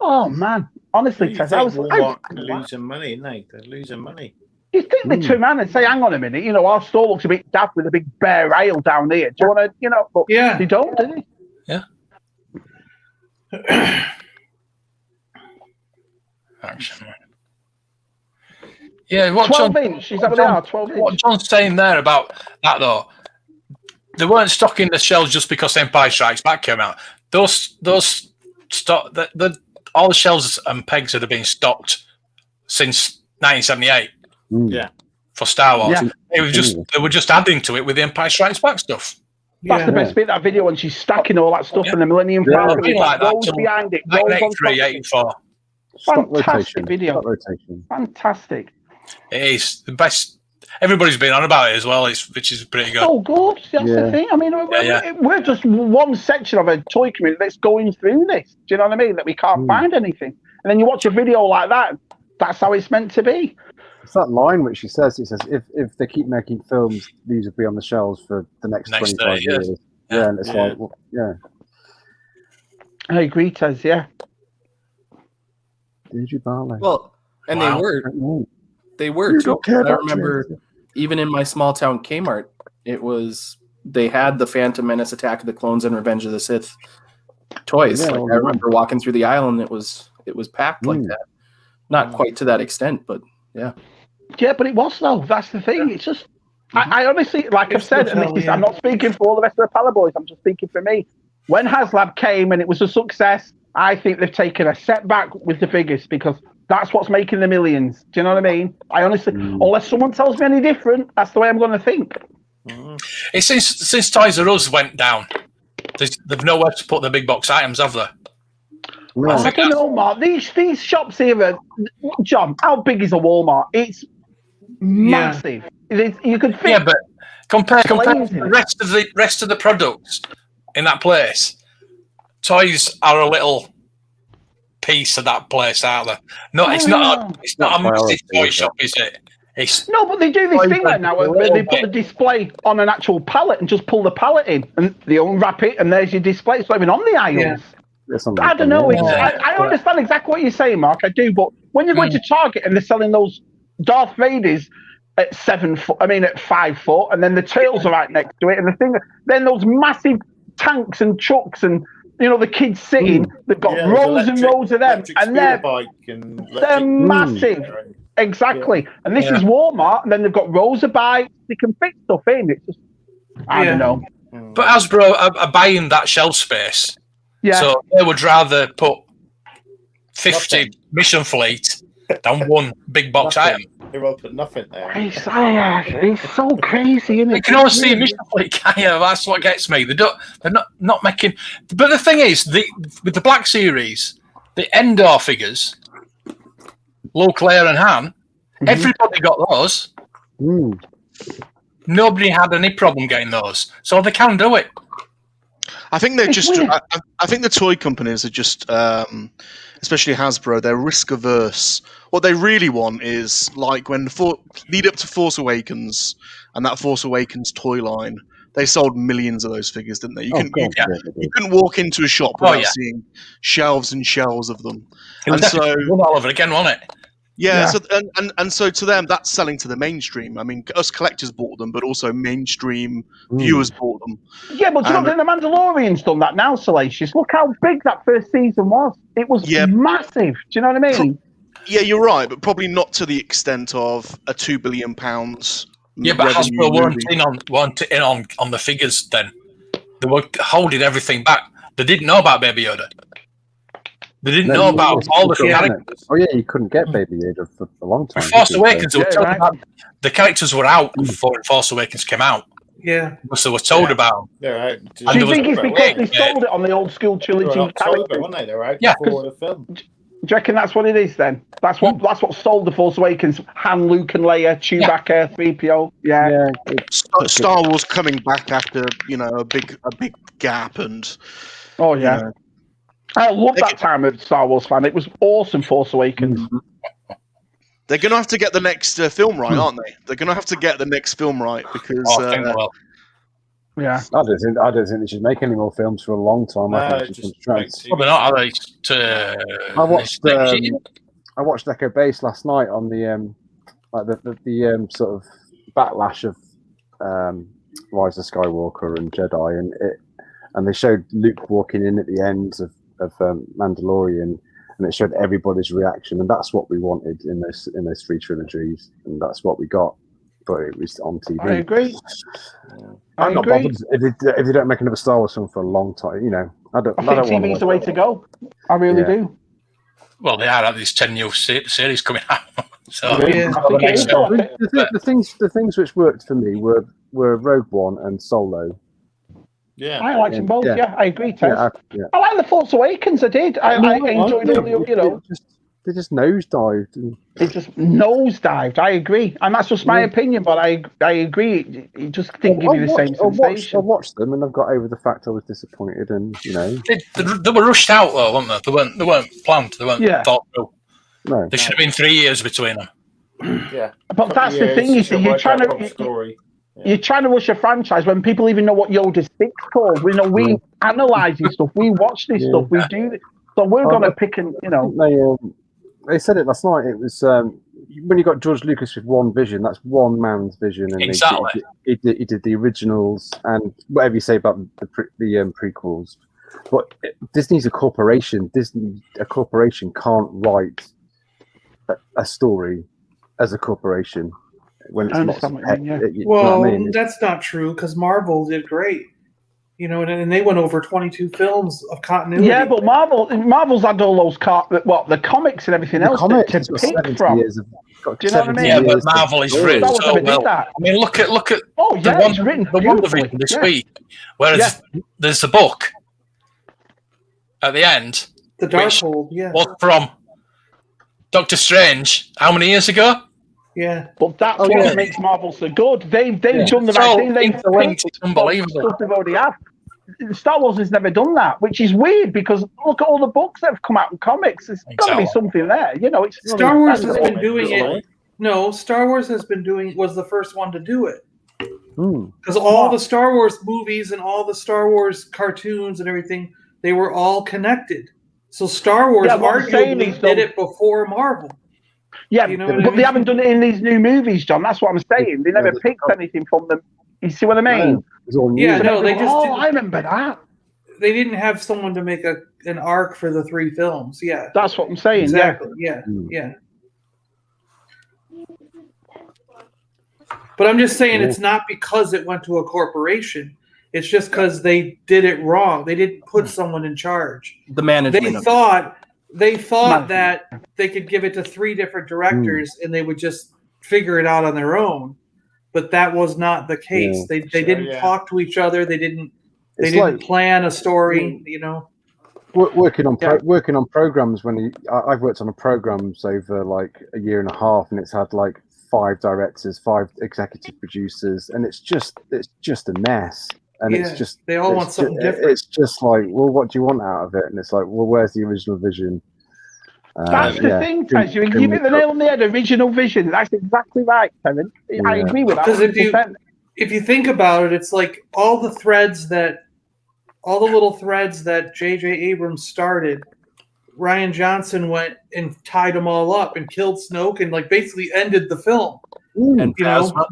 Oh man, honestly, Tess, I was losing money, isn't they? They're losing money. You think they turn around and say, "Hang on a minute, our store looks a bit daft with a big bare aisle down here. Do you want to, But they don't, do they? Yeah. Action. Yeah, 12-inch. Is that what they are? 12-inch. What John's saying there about that, though, they weren't stocking the shelves just because Empire Strikes Back came out. Those stock all the shelves and pegs that have been stocked since 1978. Yeah, for Star Wars. Yeah. They were just adding to it with the Empire Strikes Back stuff. That's the best bit of that video when she's stacking all that stuff in the Millennium Falcon. Like that rolls behind it. 1983, 84. Fantastic video. Fantastic. It is the best. Everybody's been on about it as well, which is pretty good. Oh, good. That's the thing. I mean, we're just one section of a toy community that's going through this. Do you know what I mean? That we can't find anything. And then you watch a video like that, that's how it's meant to be. It's that line which she says, if they keep making films, these will be on the shelves for the next 25 years. Yeah, and it's I agree, Tez, yeah. Did you, Barley? Well, and they were. They were too. I remember even in my small town Kmart, they had the Phantom Menace, Attack of the Clones, and Revenge of the Sith toys. Yeah, I remember walking through the aisle and it was packed like that. Not quite to that extent, but yeah. Yeah, but it was though. That's the thing. It's just I honestly, like I've said, and I'm not speaking for all the rest of the Paliboys. I'm just speaking for me. When HasLab came and it was a success, I think they've taken a setback with the figures because that's what's making the millions. Do you know what I mean? I honestly, unless someone tells me any different, that's the way I'm going to think. It's since Toys R Us went down, they've nowhere to put the big box items, have they? No. I don't know, Mark. These shops here, John, how big is a Walmart? It's massive. You could fit. Yeah, but compared to the rest of the products in that place, toys are a little piece of that place, aren't they? No, it's not a massive toy shop, is it? No, but they do this thing right now where they put the display on an actual pallet and just pull the pallet in and they unwrap it and there's your display. It's not even on the aisles. Yeah. I don't know. I understand exactly what you're saying, Mark. I do, but when you're going to Target and they're selling those Darth Vaders at 5 foot, and then the tails are right next to it, and the thing, then those massive tanks and trucks, and the kids sitting, they've got rows and rows of them, and they're massive. Exactly. Yeah. And this is Walmart, and then they've got rows of bikes. They can fit stuff in. It's just, I don't know. But Hasbro are buying that shelf space. Yeah. So they would rather put 50 mission fleet than one big box item. They won't put nothing there. It's so crazy, isn't it? You can always see mission fleet. Yeah, that's what gets me. They're not making. But the thing is, with the Black Series, the Endor figures, Luke, Leia, and Han, everybody got those. Nobody had any problem getting those, so they can do it. I think they're just. I think the toy companies are just, especially Hasbro, they're risk averse. What they really want is like when lead up to Force Awakens and that Force Awakens toy line. They sold millions of those figures, didn't they? You couldn't walk into a shop without seeing shelves and shelves of them. And so all over again, wasn't it? Yeah. So and so to them, that's selling to the mainstream. I mean, us collectors bought them, but also mainstream viewers bought them. Yeah, but the Mandalorian's done that now, Salacious. Look how big that first season was. It was massive. Do you know what I mean? Yeah, you're right, but probably not to the extent of a £2 billion. Yeah, but Hasbro weren't in on the figures then. They were holding everything back. They didn't know about Baby Yoda. They didn't know about all the characters. Oh yeah, you couldn't get Baby Yoda for a long time. Force Awakens, they were told about the characters were out before Force Awakens came out. Yeah. So they were told about. Do you think it's because they sold it on the old school trilogy characters? Weren't they? They were out before the film. Do you reckon that's what it is then? That's what sold the Force Awakens. Han, Luke, and Leia, Chewbacca, 3PO. Yeah. Star Wars coming back after a big gap and. Oh yeah. I love that time of Star Wars fan. It was awesome. Force Awakens. They're going to have to get the next film right, aren't they? They're going to have to get the next film right because. Yeah, I don't think they should make any more films for a long time. I think probably not. Are they? I watched Echo Base last night on the the sort of backlash of Rise of Skywalker and Jedi, and they showed Luke walking in at the end of Mandalorian, and it showed everybody's reaction, and that's what we wanted in those three trilogies, and that's what we got. But it was on TV. I agree. I'm not bothered if they don't make another Star Wars film for a long time. I think TV's the way to go. I really do. Well, they are these 10 new series coming out. So the things which worked for me were Rogue One and Solo. Yeah, I liked them both. Yeah, I agree, Tess. I like the Force Awakens. I did. I enjoyed all the. They just nosedived. They just nosedived. I agree, and that's just my opinion. But I agree. It just didn't give you the same sensation. I watched them, and I've got over the fact I was disappointed. And they were rushed out though, weren't they? They weren't planned. They weren't thought through. No, there should have been 3 years between them. Yeah, but that's the thing. Is that you're trying to. You're trying to rush a franchise when people even know what Yoda's stick's called. We analyse this stuff. We watch this stuff. We do this. So we're going to pick and They said it last night. It was when you got George Lucas with one vision, that's one man's vision, and Exactly. he did the originals and whatever you say about the prequels. But Disney's a corporation. A corporation can't write a story as a corporation when it's not. Well, that's not true because Marvel did great. And they went over 22 films of continuity. Yeah, but Marvel's had all those the comics and everything else to pick from. Do you know what I mean? Yeah, but Marvel is written so well. I mean, look at the WandaVision this week, whereas there's a book at the end. The Darkhold, was from Doctor Strange how many years ago? Yeah, but that's what makes Marvel so good. They've done the right thing. It's unbelievable. They've already have. Star Wars has never done that, which is weird because look at all the books that have come out in comics. There's got to be something there, Star Wars has been doing it. No, Star Wars was the first one to do it. Because all the Star Wars movies and all the Star Wars cartoons and everything, they were all connected. So Star Wars arguably did it before Marvel. Yeah, but they haven't done it in these new movies, John. That's what I'm saying. They never picked anything from them. You see what I mean? They just. I remember that. They didn't have someone to make an arc for the 3 films. Yeah, that's what I'm saying. Exactly. Yeah. But I'm just saying it's not because it went to a corporation. It's just because they did it wrong. They didn't put someone in charge. The management. They thought that they could give it to 3 different directors and they would just figure it out on their own. But that was not the case. They didn't talk to each other. They didn't plan a story. Working on programs I've worked on programs over like a year and a half, and it's had like 5 directors, 5 executive producers, and it's just a mess. And it's just they all want something different. It's just like, well, what do you want out of it? And it's like, well, where's the original vision? That's the thing, Tez. You hit the nail on the head. Original vision. That's exactly right, Kevin. I agree with that. Because if you think about it, it's like all the little threads that J.J. Abrams started. Rian Johnson went and tied them all up and killed Snoke and like basically ended the film. And Phasma.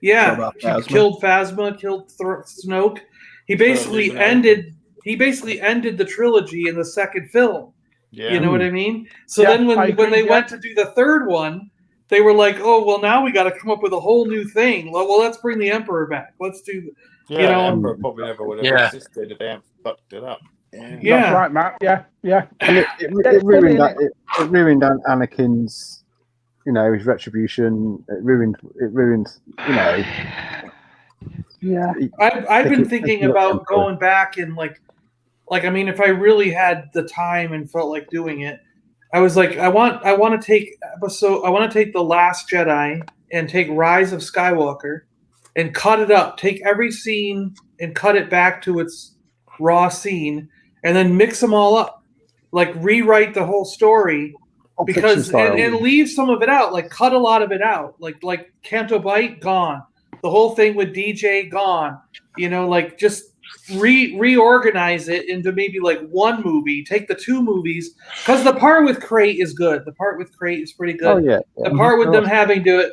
Yeah, he killed Phasma, killed Snoke. He basically ended the trilogy in the second film. Yeah. You know what I mean? So then when they went to do the third one, they were like, "Oh, well, now we got to come up with a whole new thing. Well, let's bring the Emperor back. Let's do." The Emperor probably never would have existed if they hadn't fucked it up. Yeah, that's right, Matt. Yeah. And it ruined that. It ruined Anakin's, his retribution. It ruined. Yeah. I've been thinking about going back and like I mean, if I really had the time and felt like doing it, I was like, I want to take The Last Jedi and take Rise of Skywalker and cut it up, take every scene and cut it back to its raw scene, and then mix them all up, like rewrite the whole story because and leave some of it out, like cut a lot of it out, like Canto Bight gone, the whole thing with DJ gone, like just reorganize it into maybe like one movie, take the 2 movies, because the part with Crate is good. The part with Crate is pretty good. The part with them having to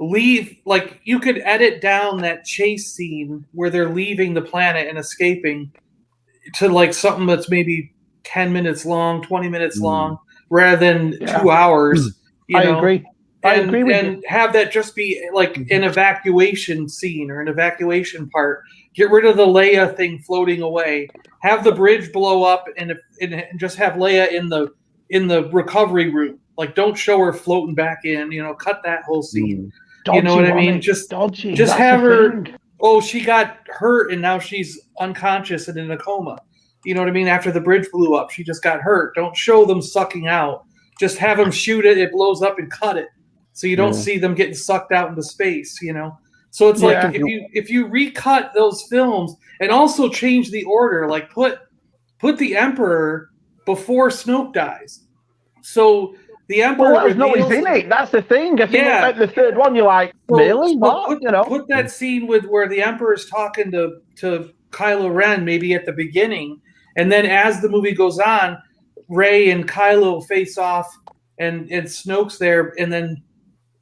leave, like you could edit down that chase scene where they're leaving the planet and escaping to like something that's maybe 10 minutes long, 20 minutes long, rather than 2 hours. I agree. I agree with you. And have that just be like an evacuation scene or an evacuation part. Get rid of the Leia thing floating away. Have the bridge blow up and just have Leia in the recovery room. Like, don't show her floating back in. Cut that whole scene. You know what I mean? Just have her. Oh, she got hurt and now she's unconscious and in a coma. You know what I mean? After the bridge blew up, she just got hurt. Don't show them sucking out. Just have them shoot it. It blows up and cut it. So you don't see them getting sucked out into space, So it's like if you recut those films and also change the order, like put the Emperor before Snoke dies. So the Emperor he's in it. That's the thing. I think like the third one, you're like, really? Put that scene where the Emperor's talking to Kylo Ren maybe at the beginning, and then as the movie goes on, Rey and Kylo face off. and Snoke's there, and then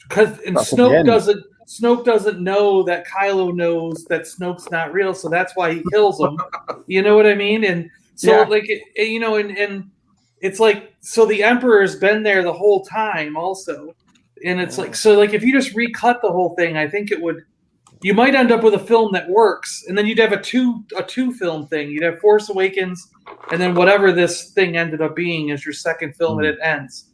That's at the end. Snoke doesn't know that Kylo knows that Snoke's not real, so that's why he kills him. You know what I mean? And so and it's like, so the Emperor's been there the whole time also. And it's like, so like if you just recut the whole thing, I think you might end up with a film that works, and then you'd have a two film thing. You'd have Force Awakens, and then whatever this thing ended up being is your second film, and it ends.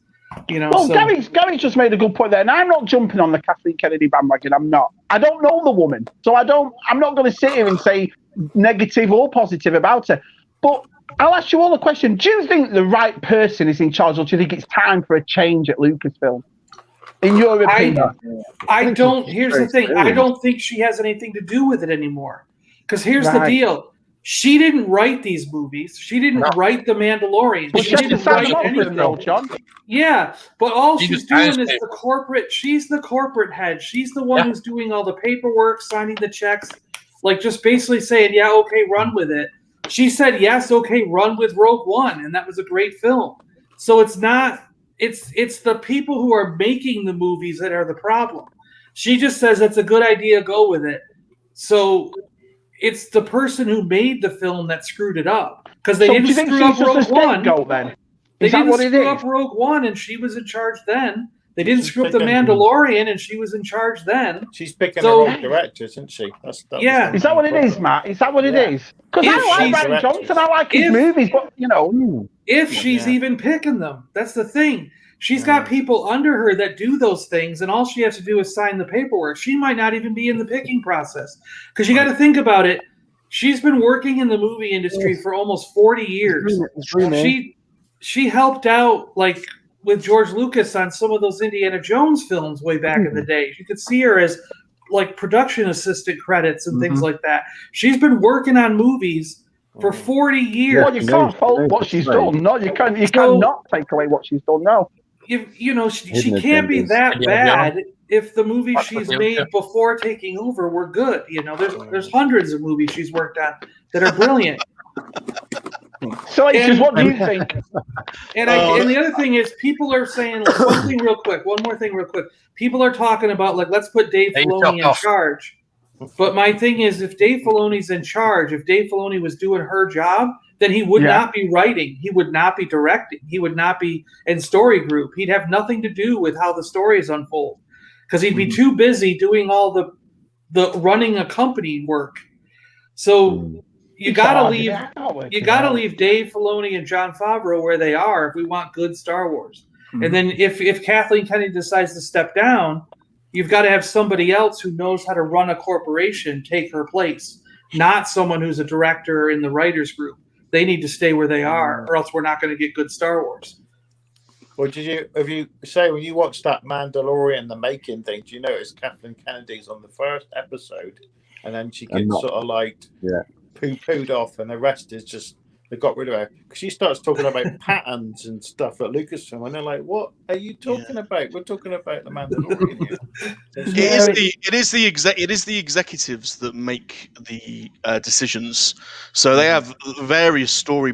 Well, Gary's just made a good point there, and I'm not jumping on the Kathleen Kennedy bandwagon. I'm not. I don't know the woman, so I'm not going to sit here and say negative or positive about her. But I'll ask you all a question: do you think the right person is in charge, or do you think it's time for a change at Lucasfilm? In your opinion, I don't. Here's the thing: I don't think she has anything to do with it anymore. Because here's the deal: she didn't write these movies. She didn't write The Mandalorian. But she didn't write anything. Though, John. Yeah, but all she's doing is the corporate. She's the corporate head. She's the one who's doing all the paperwork, signing the checks, like just basically saying, "Yeah, okay, run with it." She said, "Yes, okay, run with Rogue One," and that was a great film. So it's not. It's the people who are making the movies that are the problem. She just says it's a good idea, go with it. So it's the person who made the film that screwed it up, because they didn't screw up Rogue One. They didn't screw up Rogue One, and she was in charge then. They didn't screw up The Mandalorian, and she was in charge then. She's picking her own director, isn't she? Is that what it is, Matt? Is that what it is? Because I like Ryan Johnson, I like his movies, but if she's even picking them, that's the thing. She's got people under her that do those things, and all she has to do is sign the paperwork. She might not even be in the picking process, because you got to think about it. She's been working in the movie industry for almost 40 years. She helped out like with George Lucas on some of those Indiana Jones films way back in the day. You could see her as like production assistant credits and things like that. She's been working on movies for 40 years. Well, you can't fault what she's done. No, you cannot take away what she's done. No. She can't be that bad if the movies she's made before taking over were good. There's hundreds of movies she's worked on that are brilliant. So, what do you think? And the other thing is, people are saying one more thing real quick. People are talking about let's put Dave Filoni in charge. But my thing is, if Dave Filoni's in charge, if Dave Filoni was doing her job, then he would not be writing. He would not be directing. He would not be in story group. He'd have nothing to do with how the stories unfold, because he'd be too busy doing all the running a company work. So you gotta leave Dave Filoni and Jon Favreau where they are if we want good Star Wars. And then if Kathleen Kennedy decides to step down, you've got to have somebody else who knows how to run a corporation take her place, not someone who's a director in the writers group. They need to stay where they are, or else we're not going to get good Star Wars. Well, when you watched that Mandalorian, the making thing, do you notice Kathleen Kennedy's on the first episode, and then she gets sort of poo-pooed off, and the rest is just they got rid of her because she starts talking about patterns and stuff at Lucasfilm, and they're like, "What are you talking about? We're talking about the Mandalorian here." It is the executives that make the decisions. So they have various story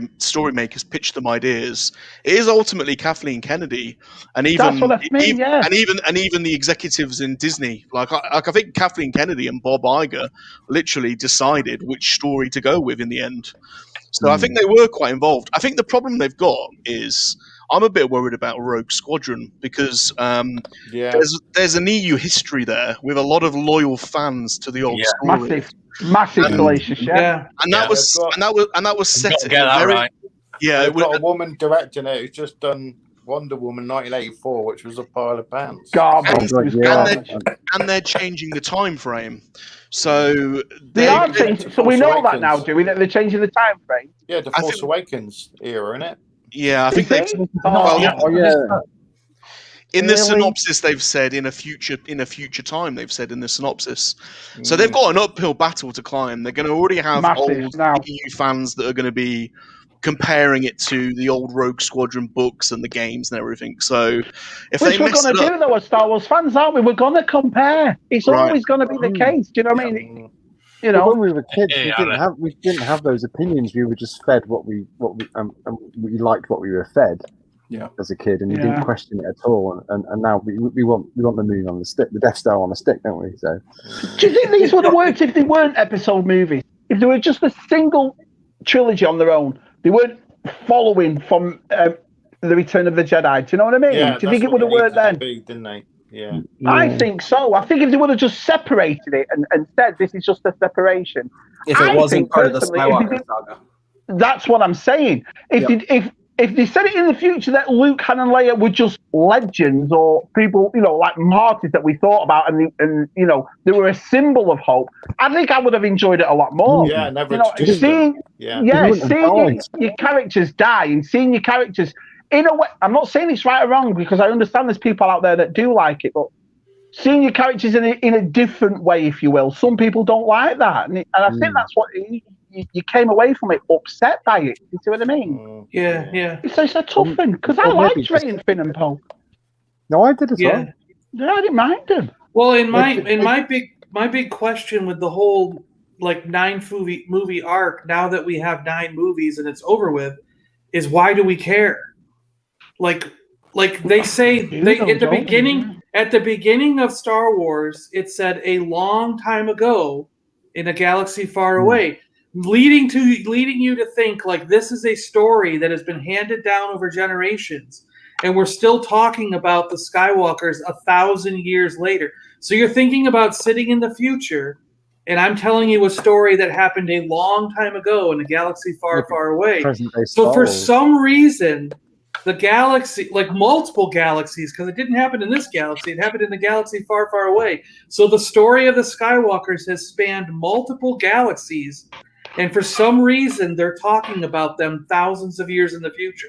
makers pitch them ideas. It is ultimately Kathleen Kennedy, and even the executives in Disney. I think Kathleen Kennedy and Bob Iger literally decided which story to go with in the end. So I think they were quite involved. I think the problem they've got is I'm a bit worried about Rogue Squadron because there's an EU history there with a lot of loyal fans to the old story. Massive relationship. And that was set at right. Yeah, they've got a woman directing it who's just done Wonder Woman 1984, which was a pile of pants. And they're changing the time frame. So they are changing. So we know that now, do we? That they're changing the time frame. Yeah, the Force Awakens era, isn't it? Yeah, I think they've. In the synopsis, they've said in a future time. They've said in the synopsis, so they've got an uphill battle to climb. They're going to already have old EU fans that are going to be comparing it to the old Rogue Squadron books and the games and everything. So, if which we're going to do though as Star Wars fans, aren't we? We're going to compare. It's always going to be the case. Do you know what I mean? When we were kids, we didn't have those opinions. We were just fed what we liked, what we were fed. as a kid, and you didn't question it at all. And now we want the moon on the stick, the Death Star on the stick, don't we? So, do you think these would have worked if they weren't episode movies? If they were just a single trilogy on their own, they weren't following from the Return of the Jedi. Do you know what I mean? Yeah, do you think it would have worked then? Didn't they? Yeah. I think so. I think if they would have just separated it and said this is just a separation. If it wasn't part of the Skywalker saga. That's what I'm saying. If they said it in the future that Luke, Han, and Leia were just legends or people, like martyrs that we thought about, and they were a symbol of hope, I think I would have enjoyed it a lot more. Yeah, never. Seeing your characters die and seeing your characters in a way. I'm not saying it's right or wrong because I understand there's people out there that do like it, but seeing your characters in a different way, if you will, some people don't like that, and I think that's what. You came away from it upset by it. You see what I mean? Yeah. It's a tough one because I liked Rey and Finn and Poe. No, I did as well. Yeah, I didn't mind them. Well, my big question with the whole 9 movie arc, now that we have 9 movies and it's over with, is why do we care? Like they say at the beginning of Star Wars, it said a long time ago in a galaxy far away. Leading you to think this is a story that has been handed down over generations, and we're still talking about the Skywalkers 1,000 years later. So you're thinking about sitting in the future, and I'm telling you a story that happened a long time ago in a galaxy far, far away. So for some reason, the galaxy, multiple galaxies, because it didn't happen in this galaxy, it happened in the galaxy far, far away. So the story of the Skywalkers has spanned multiple galaxies. And for some reason, they're talking about them thousands of years in the future.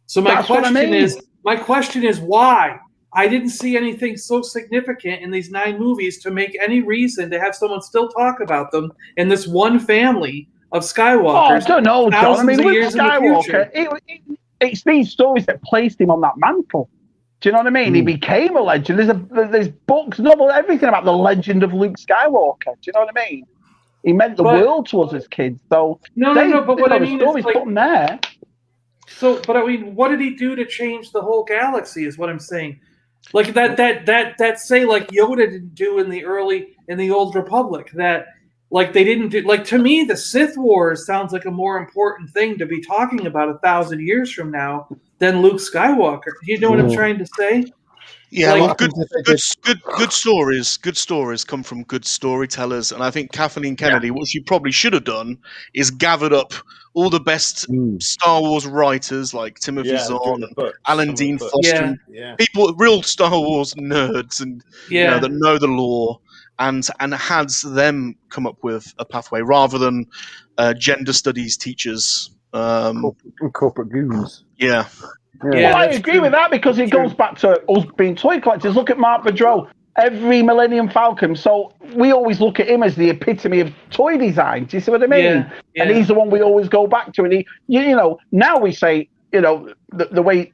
So my question is why? I didn't see anything so significant in these 9 movies to make any reason to have someone still talk about them in this one family of Skywalkers. I don't know, John. I mean, Luke Skywalker, it's these stories that placed him on that mantle. Do you know what I mean? He became a legend. There's books, novels, everything about the legend of Luke Skywalker. Do you know what I mean? He meant the world to us as kids. So but what I mean is put him there. So, but I mean, what did he do to change the whole galaxy? Is what I'm saying. That say Yoda didn't do in the Old Republic. That they didn't do. To me, the Sith Wars sounds like a more important thing to be talking about 1,000 years from now than Luke Skywalker. You know what I'm trying to say? Yeah, good stories come from good storytellers, and I think Kathleen Kennedy, what she probably should have done is gathered up all the best Star Wars writers like Timothy Zahn and Alan Dean Foster, people, real Star Wars nerds, and that know the lore, and had them come up with a pathway rather than gender studies teachers, corporate goons. Yeah. Well, I agree with that because it goes back to us being toy collectors. Look at Mark Bedrow, every Millennium Falcon. So we always look at him as the epitome of toy design. Do you see what I mean? And he's the one we always go back to. And now we say, the way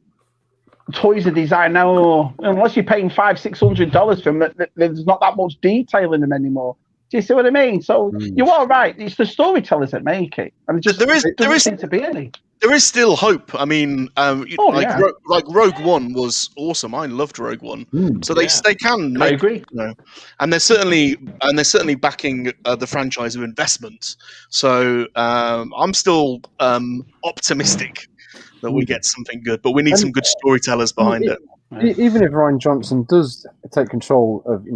toys are designed now, unless you're paying $500-600 for them, there's not that much detail in them anymore. Do you see what I mean? So you are right. It's the storytellers that make it, and there seem to be any. There is still hope. I mean, Rogue One was awesome. I loved Rogue One. So they can make. I agree. And they're certainly backing the franchise with investment. So I'm still optimistic that we get something good, but we need some good storytellers behind it. Even if Rian Johnson does take control of,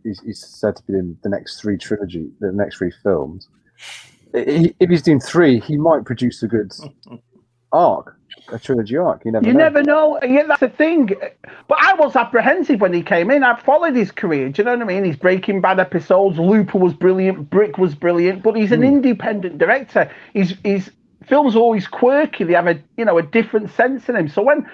he's said to be in the next 3 films. If he's doing 3, he might produce a good arc, a trilogy arc. You never know. Yeah, that's the thing. But I was apprehensive when he came in. I followed his career. Do you know what I mean? His Breaking Bad episodes, Looper was brilliant, Brick was brilliant. But he's an independent director. His films are always quirky. They have a different sense in him. So when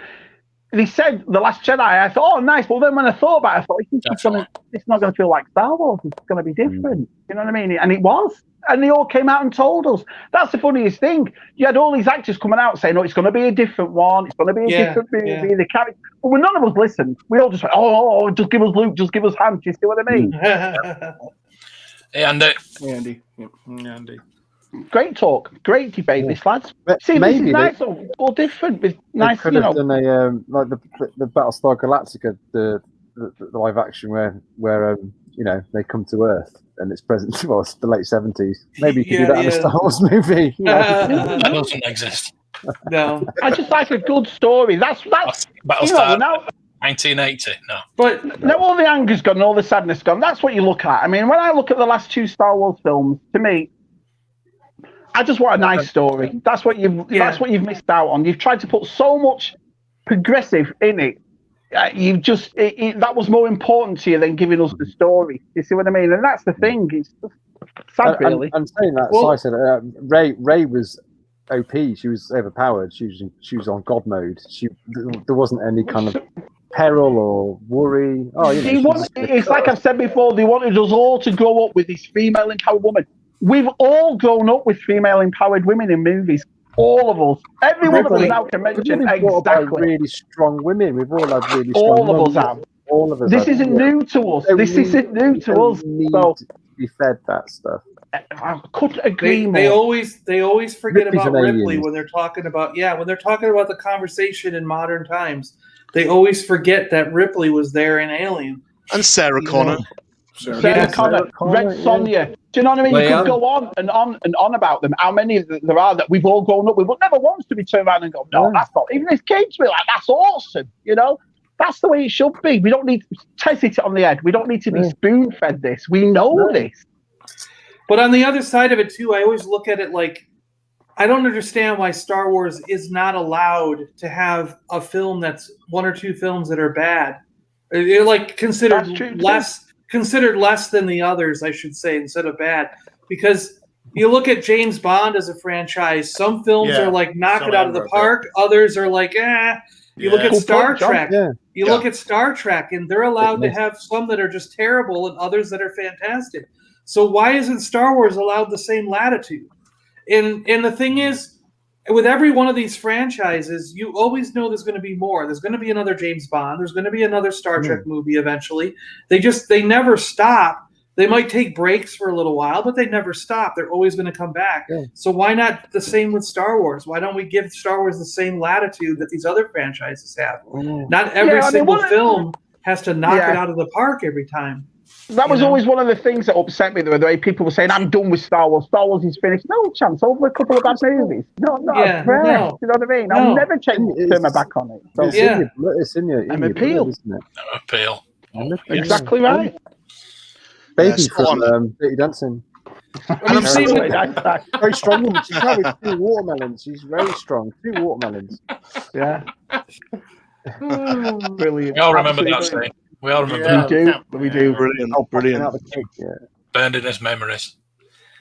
he said The Last Jedi, I thought, oh, nice. Well, then when I thought about it, I thought, it's not going to feel like Star Wars. It's going to be different. You know what I mean? And it was. And they all came out and told us. That's the funniest thing. You had all these actors coming out saying, "Oh, it's going to be a different one. It's going to be a different movie." The character, but when none of us listened, we all just went, "Oh, just give us Luke, just give us Han." Do you see what I mean? Hey, Andy. Andy. Great talk, great debate, this lads. But See, this is maybe nice, all different with they nice, could you have know. done a like the Battlestar Galactica, the live action where you know, they come to Earth and it's present. Well, it's the late 70s. Maybe you could do that in a Star Wars movie. You know? That doesn't exist. No, I just like a good story. That's you know, Battlestar now 1980. No. but now all the anger's gone, all the sadness gone. That's what you look at. I mean, when I look at the last 2 Star Wars films, to me, I just want a nice story. That's what you've missed out on. You've tried to put so much progressive in it. You've just that was more important to you than giving us the story. You see what I mean? And that's the thing. It's just sad, really. I'm saying that. Well- So I said Ray was OP. She was overpowered. She was on God mode. There wasn't any kind of peril or worry. Oh, you know, it's like I've said before. They wanted us all to grow up with this female empowered woman. We've all grown up with female empowered women in movies. All of us. Every one of us now can mention exactly. Really strong women. We've all had really strong. All of mums. us have. All of us. This have, isn't yeah. new to us. This isn't new to us. Need So to be fed that stuff. I couldn't agree they more. always forget Ripley's about an Ripley alien. when they're talking about the conversation in modern times. They always forget that Ripley was there in Alien. And Sarah Connor. Sarah Connor, Red Sonja. Do you know what I mean? You could go on and on about them. How many there are that we've all grown up with, but never once to be turned around and go, no, that's not. Even as kids, we're like, that's awesome. You know, that's the way it should be. We don't need to test it on the head. We don't need to be spoon fed this. We know this. But on the other side of it too, I always look at it like I don't understand why Star Wars is not allowed to have a film that's 1 or 2 films that are bad. They're like considered less than the others, I should say, instead of bad. Because you look at James Bond as a franchise, some films are like knock it out of the park, others are like, eh. You look at Star Trek. You look at Star Trek, and they're allowed to have some that are just terrible and others that are fantastic. So why isn't Star Wars allowed the same latitude? And the thing is, with every one of these franchises, you always know there's going to be more. There's going to be another James Bond. There's going to be another Star Trek movie eventually. They never stop. They might take breaks for a little while, but they never stop. They're always going to come back. Yeah. So why not the same with Star Wars? Why don't we give Star Wars the same latitude that these other franchises have? Not every single film has to knock it out of the park every time. That was always one of the things that upset me, the way people were saying, I'm done with Star Wars. Star Wars is finished. No chance. Over a couple of bad movies. No. You know what I mean? I'll never turn my back on it. So, it's in your appeal. blood, isn't it? Appeal. Exactly right. Baby from Dirty Dancing. We've seen very strong woman. She's married 2 watermelons. She's very strong. 2 watermelons. Yeah. Brilliant. We all remember that scene. We all remember that. We do. Brilliant. Brilliant. Out the cake, Burned in his memories.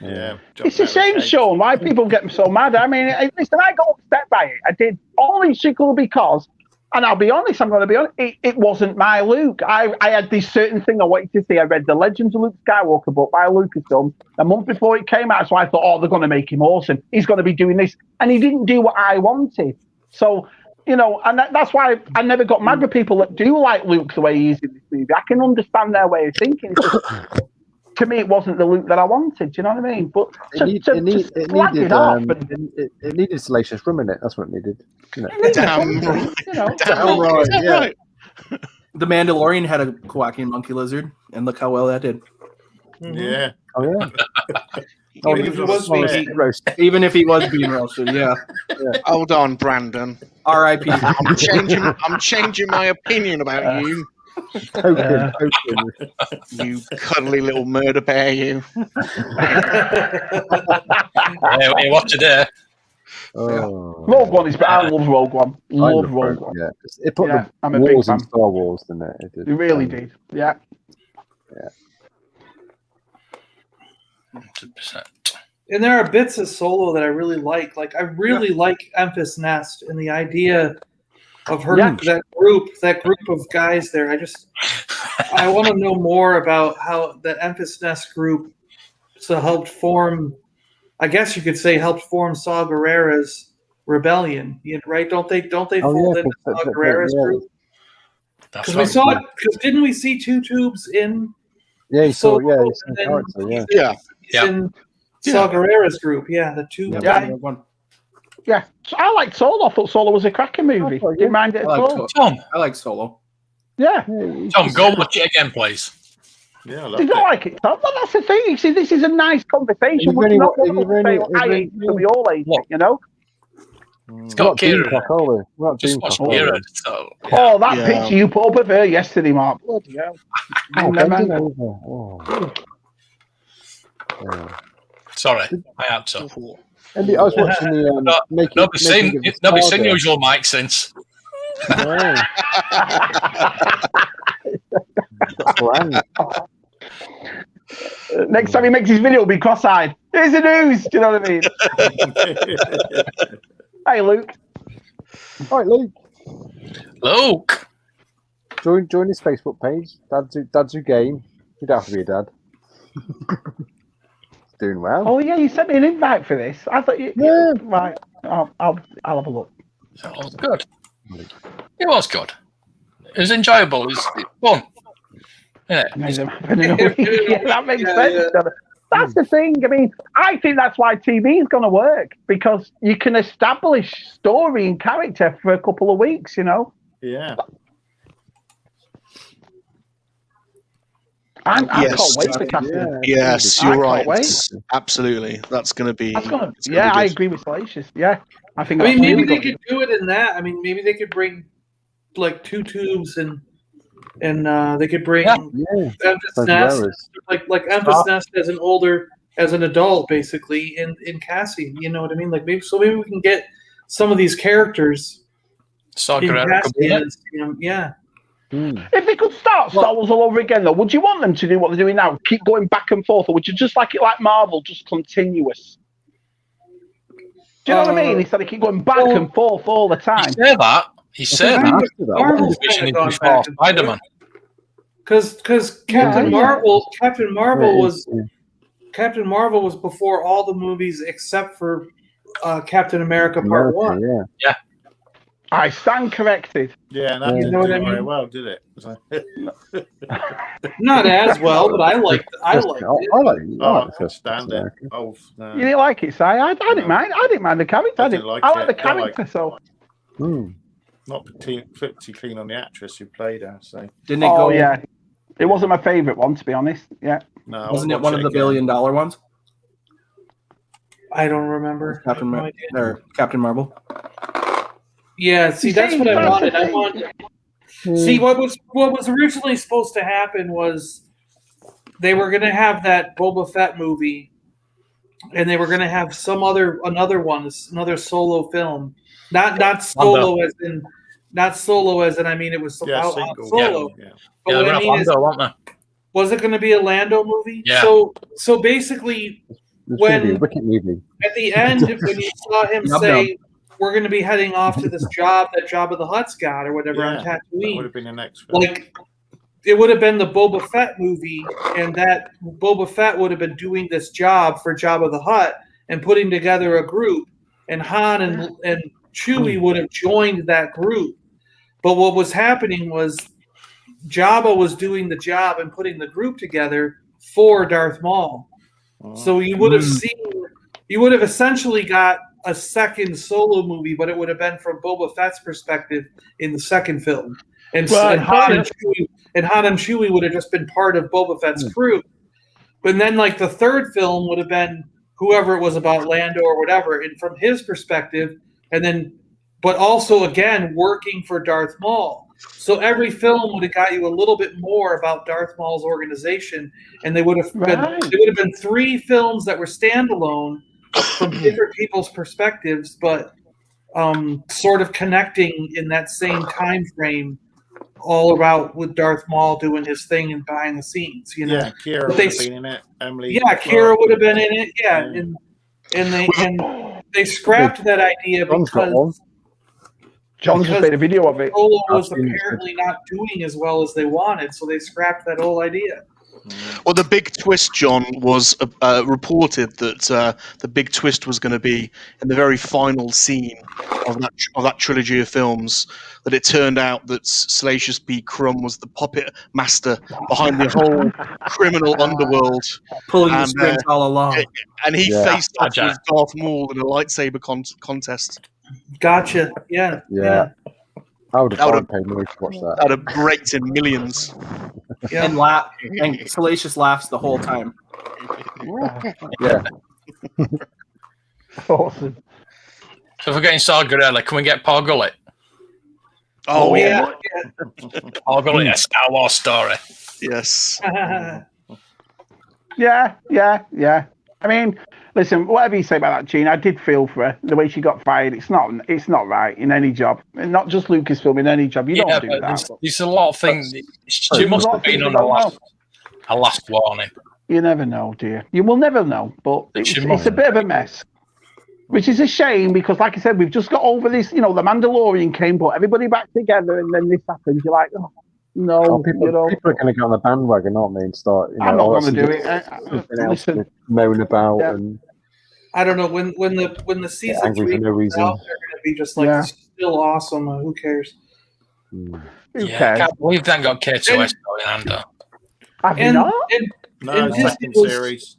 Yeah. It's a shame, Sean, why people get so mad. I mean, listen, I got upset by it. I did only strictly because, and I'll be honest, I'm going to be honest, it wasn't my Luke. I had this certain thing I wanted to see. I read the Legends of Luke Skywalker book by Lucasfilm a month before it came out, so I thought, they're going to make him awesome. He's going to be doing this. And he didn't do what I wanted. So, you know, and that's why I never got mad with people that do like Luke the way he is in this movie. I can understand their way of thinking. To me, it wasn't the Luke that I wanted. Do you know what I mean? But it needed Salacious Rum in it. That's what it needed. You know? Damn right. Yeah. The Mandalorian had a quacking monkey lizard, and look how well that did. Yeah. Oh yeah. Even if he was being roasted. Even if he was being roasted, yeah. Hold on, Brandon. R.I.P. I'm changing my opinion about you. Token. You cuddly little murder bear, you. Hey, watch it there. Rogue One is better. I love Rogue One. Love Rogue One. Yeah. It put the I'm a big wars fan. in Star Wars, didn't it? It really did. Yeah. Yeah. 100%. And there are bits of Solo that I really like. Like I really like Emphas Nest and the idea of her that group of guys there. I want to know more about how that Emphas Nest group helped form. I guess you could say helped form Saw Gerrera's rebellion, right? Don't they fold into Saw Gerrera's group? Because we saw it. Because didn't we see 2 tubes in? Yeah, you saw. Solo, Yeah, and then yeah. Saw Gerrera's group, the two. Yeah, so I liked Solo. I thought Solo was a cracking movie. Didn't mind it at all. Tom, I like Solo. Yeah. Tom, go watch it again, please. Yeah, I Did loved you it. like it, Tom? Well, that's the thing. You see, this is a nice conversation. We're not going to say I hate it, so we all hate it, you know? It's got Kira. Just watch Kira. So, Oh, that picture you put up of her yesterday, Mark. Bloody hell. Sorry, I had to. I was watching the nobody's seen usual Mike since. Next time he makes his video, it'll be cross-eyed. Here's the news. Do you know what I mean? Hey, Luke. All right, Luke. Luke. Join his Facebook page. Dad's who game. You don't have to be a dad. Doing well. Oh yeah, you sent me an invite for this. I thought you. Yeah. Right. I'll have a look. It was good. It was good. It was enjoyable. It was fun. Yeah. Yeah, that makes sense. That's the thing. I mean, I think that's why TV is going to work, because you can establish story and character for a couple of weeks, you know? Yeah. I can't wait for casting. Yes, you're right. Wait. Absolutely. That's going to be... I agree with Salacious. Yeah. I think maybe really they could do it in that. I mean, maybe they could bring like 2 tubes and they could bring Memphis Nest, like Memphis Nest as an adult, basically in Cassie. You know what I mean? Like maybe we can get some of these characters. Yeah. If they could start Star Wars all over again, though, would you want them to do what they're doing now? Keep going back and forth, or would you just like it like Marvel, just continuous? Do you know what I mean? Instead of keep going back and forth all the time. He said that. Marvel's kind of gone back and Spider-Man. Because Captain Marvel was before all the movies except for Captain America Part 1. Yeah. I stand corrected. Yeah, and that didn't do very well, did it? Not as well, but I liked it. I like I can't stand it. Oh, no. You didn't like it, Si? I didn't mind. I didn't mind the character. I like the character, so. Not particularly keen on the actress who played her. So didn't it go? Oh yeah, it wasn't my favourite one, to be honest. Yeah. No, wasn't it one of the $1 billion ones? I don't remember. Captain Marvel. Yeah, see, that's what I wanted. See, what was originally supposed to happen was they were going to have that Boba Fett movie, and they were going to have another solo film, not solo as in I mean it was about Solo. Yeah. But what I mean is, was it going to be a Lando movie? Yeah. So basically, when at the end when you saw him say, we're going to be heading off to this job that Jabba the Hutt's got or whatever on Tatooine. That would have been the next film. Like, it would have been the Boba Fett movie, and that Boba Fett would have been doing this job for Jabba the Hutt and putting together a group, and Han and Chewie would have joined that group. But what was happening was Jabba was doing the job and putting the group together for Darth Maul. So you would have essentially got a second solo movie, but it would have been from Boba Fett's perspective in the second film, and Han and Chewie would have just been part of Boba Fett's crew. But then, like, the third film would have been whoever it was about Lando or whatever, and from his perspective, and then, but also again working for Darth Maul. So every film would have got you a little bit more about Darth Maul's organization, and they would have been 3 films that were standalone from different people's perspectives, but sort of connecting in that same time frame, all about with Darth Maul doing his thing and behind the scenes. You know, Kira would have been in it. Emily. Yeah, Kira would have been in it. Yeah, and they scrapped that idea because John just made a video of it. Solo was apparently not doing as well as they wanted, so they scrapped that whole idea. Well, the big twist, John, was reported that the big twist was going to be in the very final scene of that trilogy of films, that it turned out that Salacious B. Crumb was the puppet master behind the whole criminal underworld, Pulling the and strings all along. and he Yeah. faced off Gotcha. with Darth Maul in a lightsaber contest. Gotcha. Yeah. Yeah. I would That would've- have paid money to watch that. That'd have raked in millions. Yeah. And Salacious laughs the whole time. Yeah. Awesome. So if we're getting Sargarella, can we get Paul Gullet? Oh, yeah. Paul Gullet, a Star Wars story. Yes. Yeah. I mean, listen, whatever you say about that, Gene, I did feel for her. The way she got fired, it's not right in any job. And not just Lucasfilm, in any job. You don't do that. There's a lot of things. She must have been on a last warning. You never know, dear. You will never know. But it's a bit of a mess. Which is a shame because, like I said, we've just got over this. The Mandalorian came, brought everybody back together, and then this happens. You're like, oh, no, people are going to get on the bandwagon, aren't they, and start. I'm not going to do it. Listen, to moan about and. I don't know when the season angry 3 for no reason. out, they're going to be just like still awesome. Who cares? Who I cares? can't believe they got K2S going under. Have you And, not? and, No, and Disney second was- series.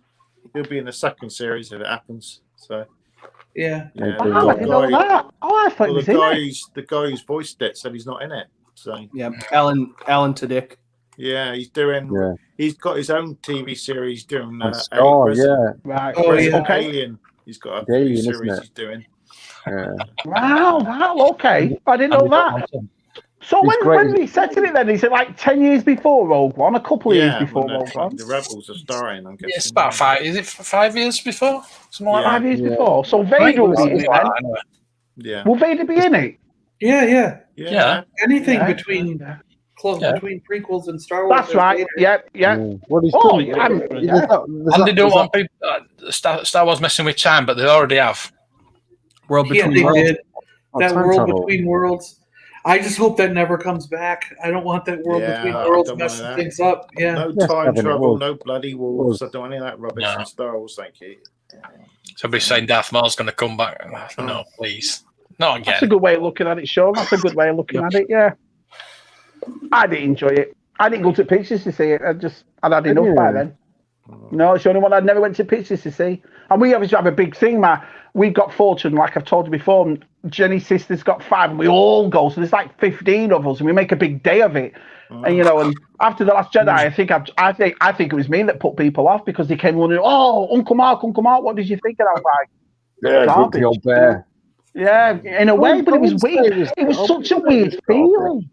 He'll be in the second series if it happens. So yeah. yeah, Oh, I didn't know that. Oh, I thought he was in it. the guy who's voiced it said he's not in it. So Yeah, Alan Tudyk. yeah, he's doing. Yeah. He's got his own TV series doing. Right. Oh, yeah. Okay. Alien. He's got a Alien, TV isn't series it? he's doing. Yeah. Wow. Okay. I didn't know that. So He's when great. did he set it then? Is it like 10 years before Rogue One? A couple of years before when Rogue One? the Rebels are starring. I'm guessing. Yeah, it's about 5. Is it 5 years before? Something like 5 years Yeah. before. So that. Vader will be in it then. Anyway. Yeah. Will Vader be in it? Yeah. Yeah. Anything Yeah. between prequels and Star Wars. That's right. Vader. Yeah. What he's Oh, done. yeah. And they don't want people, Star Wars messing with time, but they already have. World Yeah, Between they Worlds. did. That time world travel. between worlds. I just hope that never comes back. I don't want that world Yeah, between I worlds don't want messing that. things up. Yeah. No Yes, time Evan, it travel, was. no bloody wolves. I don't want any of that rubbish No. in Star Wars. Thank you. Somebody's saying Darth Maul's going to come back. No, please. Not again. That's a good way of looking at it, Sean. That's a good way of looking at it, yeah. I did enjoy it. I didn't go to pictures to see it. I'd had enough by then. No, it's the only one I'd never went to pictures to see. And we obviously have a big thing, we've got 4 children, like I've told you before. And Jenny's sister's got 5, and we all go. So there's like 15 of us, and we make a big day of it. And and after the Last Jedi, I think it was me that put people off because they came wondering, "Oh, Uncle Mark, what did you think?" And I was like, Yeah, garbage. the old bear. "Yeah, in a way, but it was weird. It was such a weird feeling.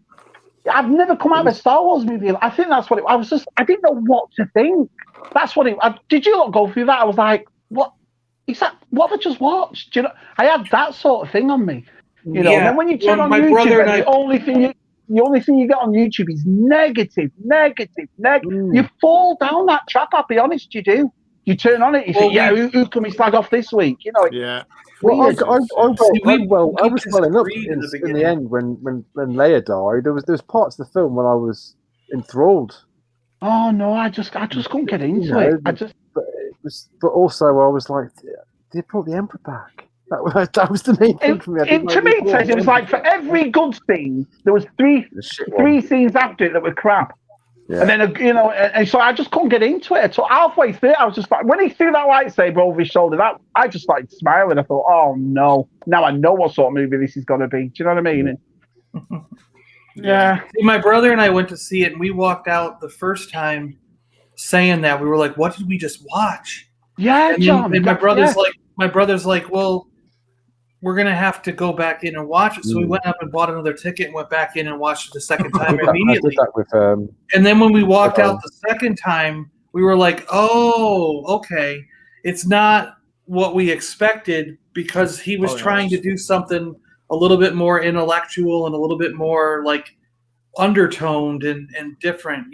I've never come out of a Star Wars movie. I think that's what it. I didn't know what to think. That's what it. Did you not go through that? I was like, what? Is that what have I just watched? Do you know? I had that sort of thing on me. And then when you turn on my YouTube, brother and the only thing you get on YouTube is negative. You fall down that trap. I'll be honest, you do. You turn on it, you think, who can we slag off this week? Yeah. Well, I we was swelling up disagreed in the in the beginning. end when Leia died. There was parts of the film when I was enthralled. Oh no, I just couldn't get into it. But also I was like, they brought the Emperor back. That was the main thing for me. To me, it was like for every good scene, there was three scenes after it that were crap. Yeah. And then and so I just couldn't get into it. So halfway through, I was just like, when he threw that lightsaber over his shoulder, I just started smiling. I thought, oh no, now I know what sort of movie this is going to be. Do you know what I mean? Yeah. See, my brother and I went to see it, and we walked out the first time saying that we were like, "What did we just watch?" Yeah, And, John. and my brother's like, "Well, we're gonna have to go back in and watch it." So we went up and bought another ticket and went back in and watched it the second time immediately. I did that with And then when we walked out the second time, we were like, "Oh, okay, it's not what we expected," because he was trying to do something a little bit more intellectual and a little bit more like undertoned and different,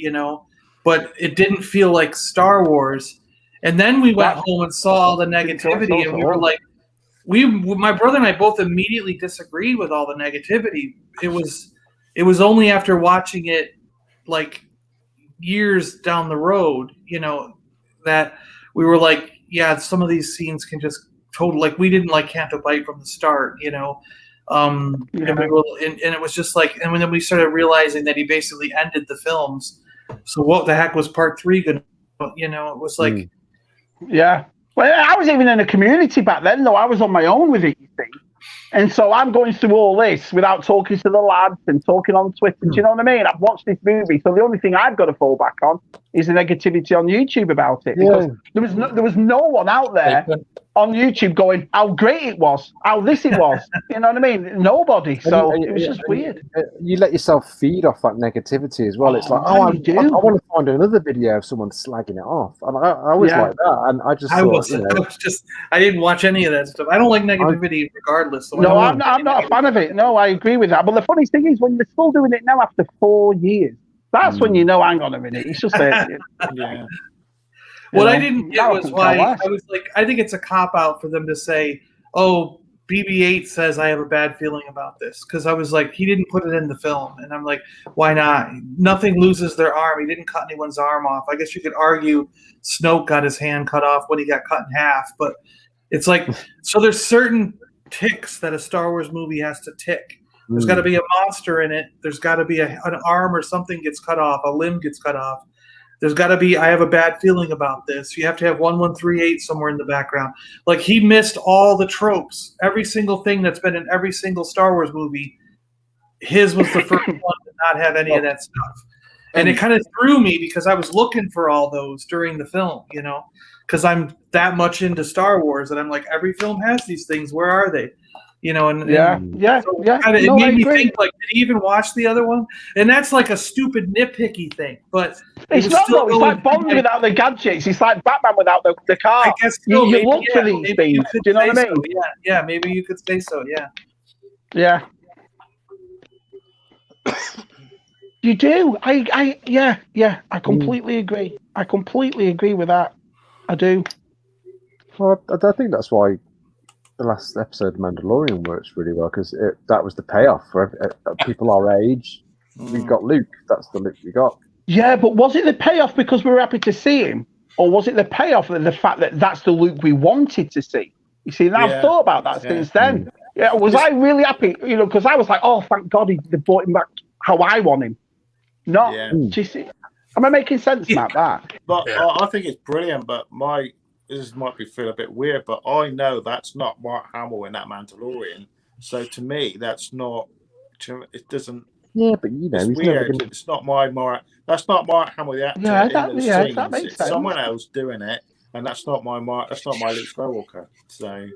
but it didn't feel like Star Wars. And then we went home and saw all the negativity, and we were like, my brother and I both immediately disagreed with all the negativity. It was only after watching it like years down the road, that we were like, yeah, some of these scenes can just totally, like, we didn't like Canto Bight from the start, And it was just like, and then we started realizing that he basically ended the films. So what the heck was part 3 going to, it was like. Yeah. Well, I was even in a community back then, though. I was on my own with it, you see. And so I'm going through all this without talking to the lads and talking on Twitter. Do you know what I mean? I've watched this movie, so the only thing I've got to fall back on is the negativity on YouTube about it. Because there was no one out there on YouTube going, how great it was, how this it was. You know what I mean? Nobody. So it was just weird. You let yourself feed off that negativity as well. It's like, I want to find another video of someone slagging it off. And I was like that. And I just I didn't watch any of that stuff. I don't like negativity regardless. So no, I'm not a fan of it. No, I agree with that. But the funny thing is, when they're still doing it now after 4 years, that's when you know, hang on a minute. It's just yeah. What I didn't get was why I was like, I think it's a cop-out for them to say, oh, BB-8 says I have a bad feeling about this. Because I was like, he didn't put it in the film. And I'm like, why not? Nothing loses their arm. He didn't cut anyone's arm off. I guess you could argue Snoke got his hand cut off when he got cut in half. But it's like, so there's certain ticks that a Star Wars movie has to tick. There's got to be a monster in it. There's got to be an arm or something gets cut off. A limb gets cut off. There's got to be, I have a bad feeling about this. You have to have 1138 somewhere in the background. Like, he missed all the tropes. Every single thing that's been in every single Star Wars movie, his was the first one to not have any of that stuff. And it kind of threw me because I was looking for all those during the film, because I'm that much into Star Wars. And I'm like, every film has these things. Where are they? It made me think, like, did he even watch the other one? And that's like a stupid nitpicky thing, but it's not. It's like Bond without the gadgets. It's like Batman without the car. I guess so, you look for these things. Do you know what I mean? Yeah, maybe you could say so. Yeah. You do. I completely agree. I completely agree with that. I do. Well, I think that's why the last episode of Mandalorian works really well, because that was the payoff for people our age. We got Luke. That's the Luke we got. Yeah, but was it the payoff because we were happy to see him, or was it the payoff of the fact that that's the Luke we wanted to see? You see, and I've thought about that since then. Yeah, was I really happy? Because I was like, oh, thank God they brought him back how I want him. Not, do you see? Am I making sense about that? But I think it's brilliant. But this might be feel a bit weird, but I know that's not Mark Hamill in that Mandalorian. So to me, that's not. It doesn't. Yeah, but it's weird. It's not my Mark. That's not Mark Hamill, the actor. That makes sense. Someone else doing it, and that's not my Mark. That's not my Luke Skywalker. So.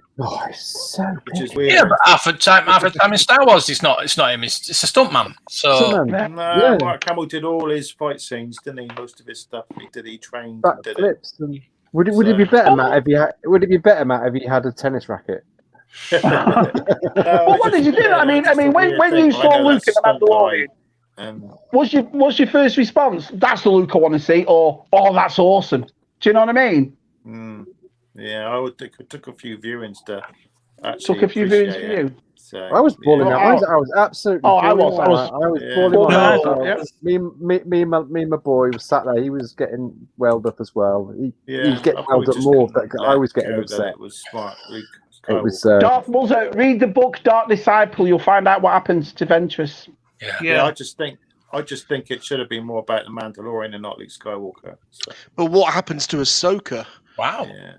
It's so. Which is weird. Yeah, but half the time in Star Wars, it's not him. It's a stuntman. So. Mark Hamill did all his fight scenes, didn't he? Most of his stuff he trained. Back flips and. Would it be better, Matt, if he had a tennis racket? Well, what did you do? I mean, when you saw Luke in the Mandalorian, what's your first response? That's the Luke I want to see, or oh, that's awesome. Do you know what I mean? Yeah, I would think it took a few viewings to. Took a few viewings for you. So, I was balling out. I was absolutely. I was balling out. Me and my boy was sat there. He was getting welled up as well. He was getting welled up more. I was getting upset. It was smart. It was. Darth Mulder, read the book Dark Disciple. You'll find out what happens to Ventress. Yeah. I just think it should have been more about the Mandalorian and not Luke Skywalker. So. But what happens to Ahsoka? Wow. Yeah.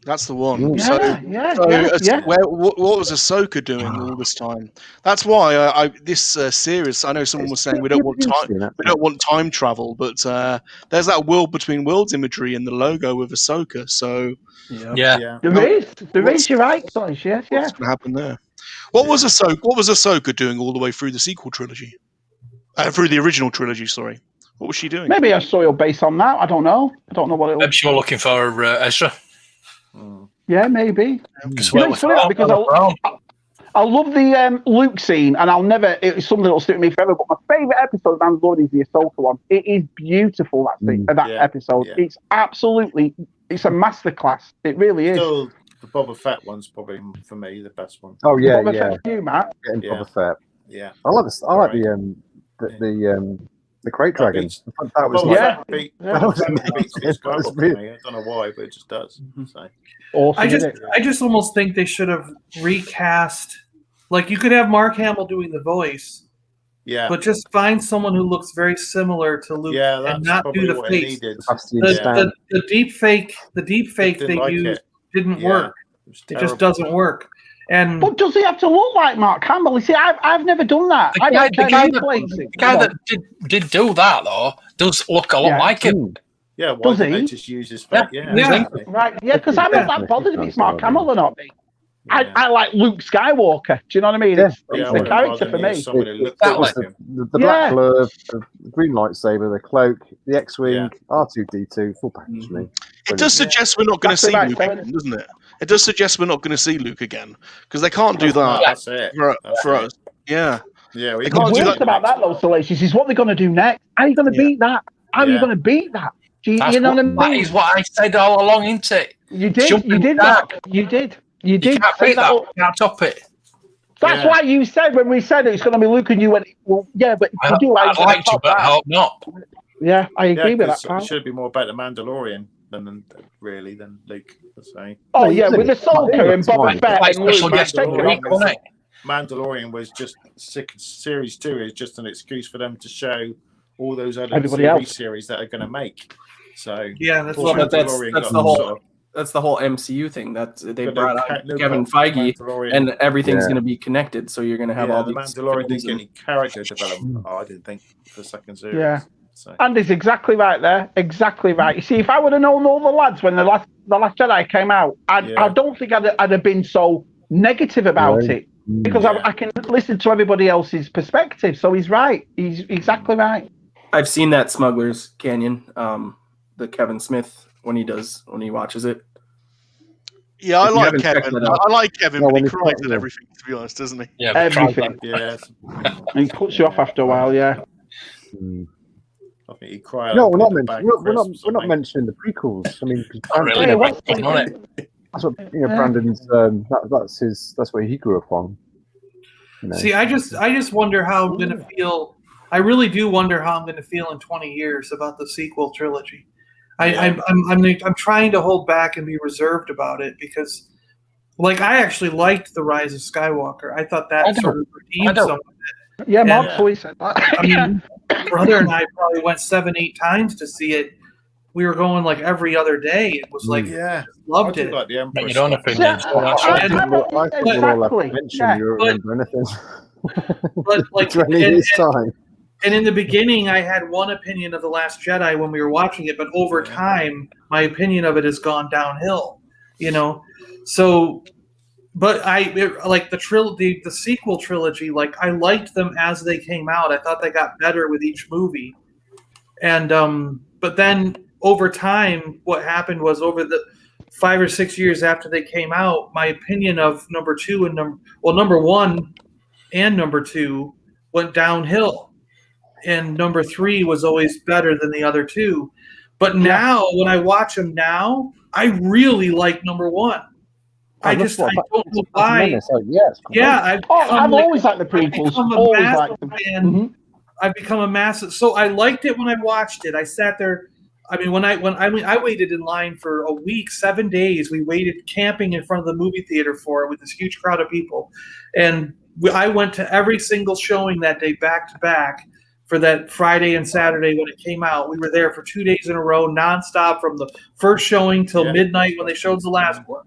That's the one. What was Ahsoka doing all this time? That's why this series. I know someone was saying we don't want time travel, but there's that world between worlds imagery in the logo with Ahsoka. So there is. You're right, guys. Yes. What's going to happen there? What was Ahsoka doing all the way through the sequel trilogy? Through the original trilogy, sorry. What was she doing? Maybe I saw your base on that. I don't know what it was. Maybe she was looking for Ezra. Yeah, maybe. Because I love the Luke scene, and it's something that'll stick with me forever. But my favourite episode of Mandalorian is the Ahsoka one. It is beautiful, that scene, that episode. Yeah. It's absolutely, it's a masterclass. It really is. Still, the Boba Fett one's probably, for me, the best one. Oh, yeah, Boba Fett for you, Matt? Boba Fett. Yeah. I like the Crate Dragon. That was I don't know why, but it just does. So. Awesome, I just almost think they should have recast Like you could have Mark Hamill doing the voice, Yeah. but just find someone who looks very similar to Luke and not do the what it face. needed. The deep fake they like used it. didn't work. It just doesn't work. And but does he have to look like Mark Hamill? You see, I've never done that. The guy that did do that though does look a lot like him. Yeah, why didn't they just use his face? Exactly. Right, yeah, because I'm not that bothered if it's Mark Hamill or not. I like Luke Skywalker. Do you know what I mean? It's the character for me. The black glove, the green lightsaber, the cloak, the X-wing, R2D2, full package for me. It does suggest we're not going to see Luke again, doesn't it? It does suggest we're not going to see Luke again because they can't do that That's it. for us. Yeah. Yeah, they The can't do worst that. about that, though, Salacious, is what they're going to do next. How are you going to beat that? How are you going to beat that? Do you know what I mean? That is what I said all along, isn't it? You did, Mark. You did. You can't beat that. You can't top it. That's why you said when we said it's going to be Luke and you went, well, yeah, but if you do, I'd like to, but I hope not. Yeah, I agree with that. It should be more about the Mandalorian than Luke. Oh yeah, with Ahsoka and Boba Fett and Luke. Mandalorian was just series 2 is just an excuse for them to show all those other series that are going to make. So yeah, that's the whole MCU thing. They brought out Kevin Feige, and everything's going to be connected. So you're going to have all the these. Mandalorian didn't get any character development. I didn't think for the second series. Yeah. So. Andy's exactly right there. Exactly right. You see, if I would have known all the lads when the last Jedi came out, I don't think I'd have been so negative about it because I can listen to everybody else's perspective. So he's right. He's exactly right. I've seen that Smuggler's Canyon, the Kevin Smith when he watches it. Yeah, I like Kevin. I like Kevin, but he cries at everything. To be honest, doesn't he? Yeah, everything. He cuts you off after a while. Yeah. I think he cried. No, we're not mentioning the prequels. I mean, that's what Brandon's. That's what he grew up on. You know? See, I just wonder how I'm going to feel. I really do wonder how I'm going to feel in 20 years about the sequel trilogy. I'm trying to hold back and be reserved about it because, like, I actually liked The Rise of Skywalker. I thought that sort of redeemed some of it. Yeah, Mark always said that. I mean, brother and I probably went 7-8 times to see it. We were going like every other day. It was like, loved it. Like the Make your own opinion. But like, and in the beginning, I had one opinion of The Last Jedi when we were watching it, but over time, my opinion of it has gone downhill. You know, so. But like the sequel trilogy. Like I liked them as they came out. I thought they got better with each movie, and but then over time, what happened was over the 5 or 6 years after they came out, my opinion of number 2 and number 1 and number 2 went downhill, and number 3 was always better than the other two. But now, when I watch them now, I really like number 1. I don't know why. I've always liked the prequels. Always liked them. I've become a massive. So I liked it when I watched it. I sat there. I mean, I waited in line for a week, 7 days. We waited camping in front of the movie theater for it with this huge crowd of people, and I went to every single showing that day, back to back, for that Friday and Saturday when it came out. We were there for 2 days in a row, nonstop, from the first showing till midnight when they showed the last one.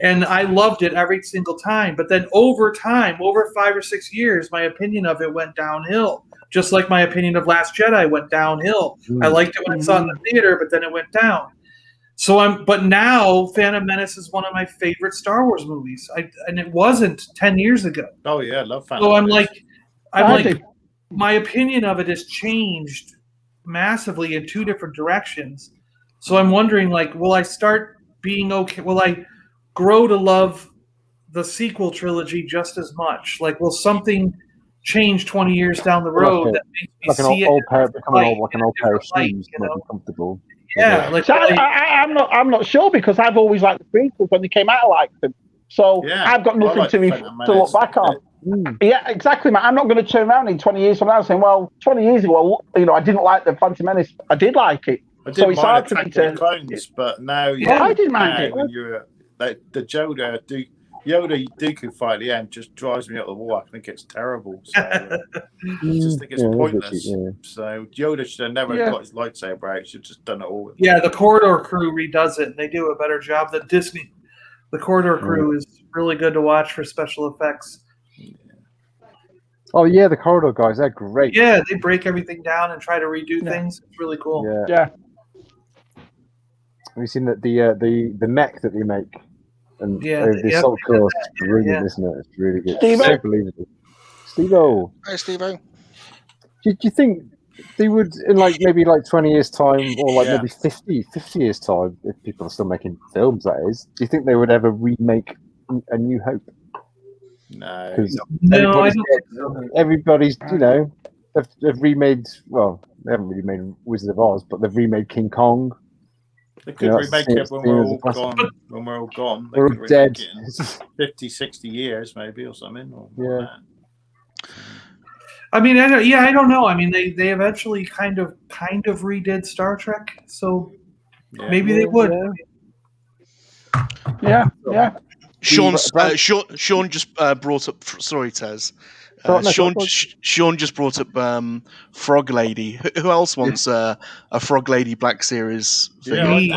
And I loved it every single time. But then over time, over 5 or 6 years, my opinion of it went downhill. Just like my opinion of Last Jedi went downhill. I liked it when I saw it in the theater, but then it went down. But now Phantom Menace is one of my favorite Star Wars movies. And it wasn't 10 years ago. Oh yeah, I love Phantom Menace. I'm I like, my opinion of it has changed massively in 2 different directions. So I'm wondering, like, will I start being okay? Will I grow to love the sequel trilogy just as much? Like, will something change 20 years down the road that makes me see it like an old pair of shoes, not comfortable? Yeah, like I'm not sure because I've always liked the prequels when they came out. I liked them, so I've got nothing to look back on. Yeah, exactly, man. I'm not going to turn around in 20 years from now saying, "Well, 20 years ago, I didn't like the Phantom Menace. I did like it." So it's hard for me to clones, but now I didn't mind it. When you're the Yoda, Yoda Dooku fight at the end just drives me up the wall. I think it's terrible. So I just think it's pointless. So Yoda should have never got his lightsaber out. He should have just done it all. Yeah, the Corridor crew redoes it, and they do a better job than Disney. The Corridor crew is really good to watch for special effects. Oh yeah, the Corridor guys, they're great. Yeah, they break everything down and try to redo things. It's really cool. Yeah. Have you seen that the mech that they make? And Yeah, the assault course, it's brilliant, isn't it? It's really good. It's so believable. Steve-O. Hey, Steve-O. Do you think they would, in like maybe like 20 years' time, or like maybe 50 years' time, if people are still making films, that is, do you think they would ever remake A New Hope? No. No, I don't think so. Everybody's, you know, they've remade, well, they haven't really made Wizard of Oz, but they've remade King Kong. They could remake it when we're all gone. When we're all gone, they we're could all dead. It in 50, 60 years, maybe, or something. Or I mean, I don't know. I mean, they eventually kind of redid Star Trek, so maybe they would. Yeah. Sean just brought up. Sorry, Tez. Sean just brought up Frog Lady. Who else wants a Frog Lady Black Series? Awesome.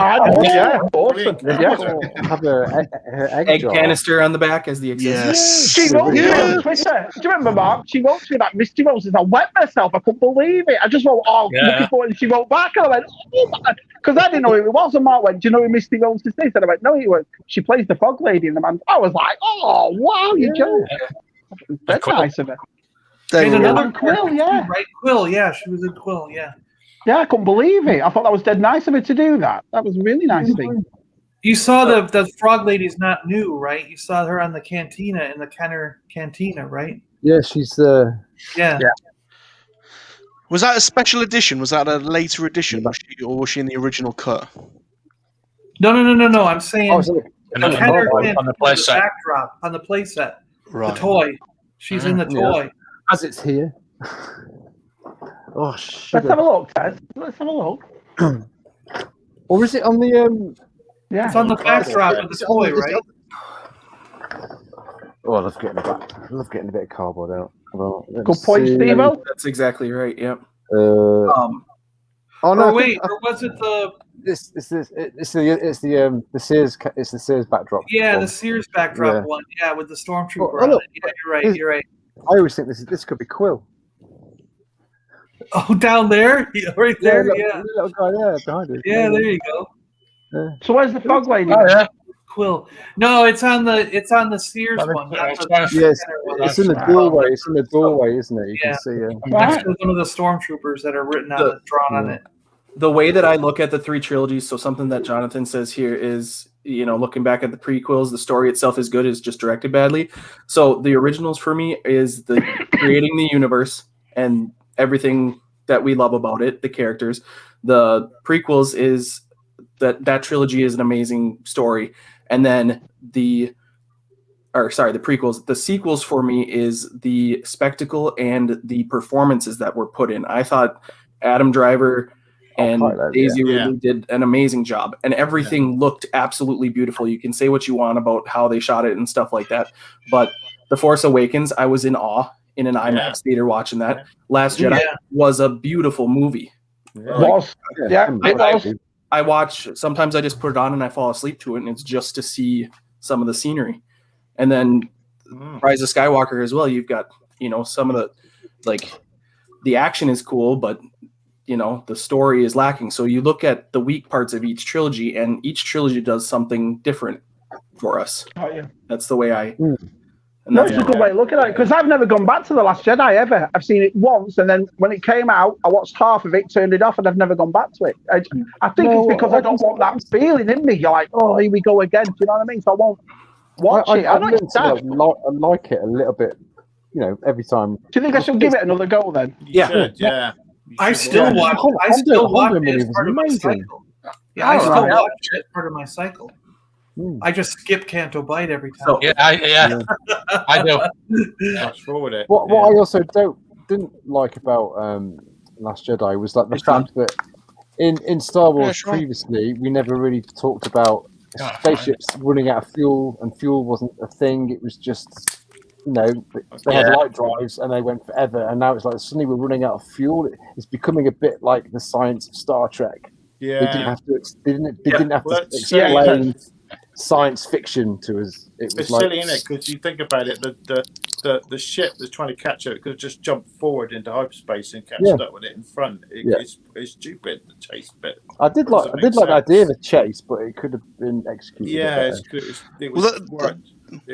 Have her egg canister on the back as the accessory. Yes. She wrote me on Twitter. Do you remember, Mark? She wrote to me that Misty Roses. I wet myself. I couldn't believe it. I just wrote, looking for it. And she wrote back, and I went, oh, man. Because I didn't know who it was. And Mark went, do you know who Misty Roses is? And I went, no, it was. She plays the Frog Lady in the man. I was like, oh, wow, you joke. That's nice of it. And another Quill, right? Quill, she was in Quill, Yeah, I couldn't believe it. I thought that was dead nice of her to do that. That was a really nice thing. You saw the Frog Lady's not new, right? You saw her on the Cantina in the Kenner Cantina, right? Yeah, she's the. Yeah. Was that a special edition? Was that a later edition, or was she in the original cut? No. I'm saying the Kenner on the play set. Backdrop on the playset. Right. The toy. She's in the toy. As it's here. Oh, Let's have a look, Ted. Let's have a look. Or is it on the It's on the backdrop of the toy, right? Oh, I love getting a bit of cardboard out. Well, good point, Steve-O. That's exactly right. Yep. Oh no! Or wait, or was it the? It's the Sears. It's the Sears backdrop. Yeah, one. the Sears backdrop one. Yeah, with the Stormtrooper. Oh, on look. it. Yeah, you're right. I always think this could be Quill. Oh, down there, right there. Yeah, the little guy there behind it. Yeah, there you go. Yeah. So where's the Frog Lady? Oh, yeah. Quill. No, it's on the Sears one. Yes, it's in the doorway. It's in the doorway, isn't it? You can see it. Next to one of the Stormtroopers that are written on it, drawn on it. The way that I look at the three trilogies, so something that Jonathan says here is, looking back at the prequels, the story itself is good, it's just directed badly. So the originals for me is the creating the universe and everything that we love about it, the characters. The prequels is that trilogy is an amazing story. And then the prequels, the sequels for me is the spectacle and the performances that were put in. I thought Adam Driver and Daisy Ridley did an amazing job, and everything looked absolutely beautiful. You can say what you want about how they shot it and stuff like that, but The Force Awakens, I was in awe in an IMAX theater watching that. Last Jedi was a beautiful movie. I watch, sometimes I just put it on and I fall asleep to it, and it's just to see some of the scenery. And then Rise of Skywalker as well. You've got, some of the, the action is cool, but the story is lacking. So you look at the weak parts of each trilogy, and each trilogy does something different for us. Oh, yeah. That's the way I. That's a good way to look at it, because I've never gone back to The Last Jedi ever. I've seen it once, and then when it came out, I watched half of it, turned it off, and I've never gone back to it. I think it's because I don't want that feeling in me. You're like, oh, here we go again. Do you know what I mean? So I won't watch it. I like it a little bit, every time. Do you think I should give it another go then? Yeah. I still watch it as part of my cycle. Yeah, I still watch it as part of my cycle. I just skip Canto Bight every time. So, I do. Fast forward it. What I also didn't like about Last Jedi was the fact that in Star Wars previously we never really talked about spaceships running out of fuel, and fuel wasn't a thing. It was just, they had light drives and they went forever. And now it's like suddenly we're running out of fuel. It's becoming a bit like the science of Star Trek. Yeah. They didn't have to. They didn't have to explain science fiction to us. It was it's like, silly, isn't it? Because you think about it, the ship that's trying to catch it could just jump forward into hyperspace and catch up with it in front. It's stupid, the chase bit. I did like the idea of a chase, but it could have been executed. Yeah, it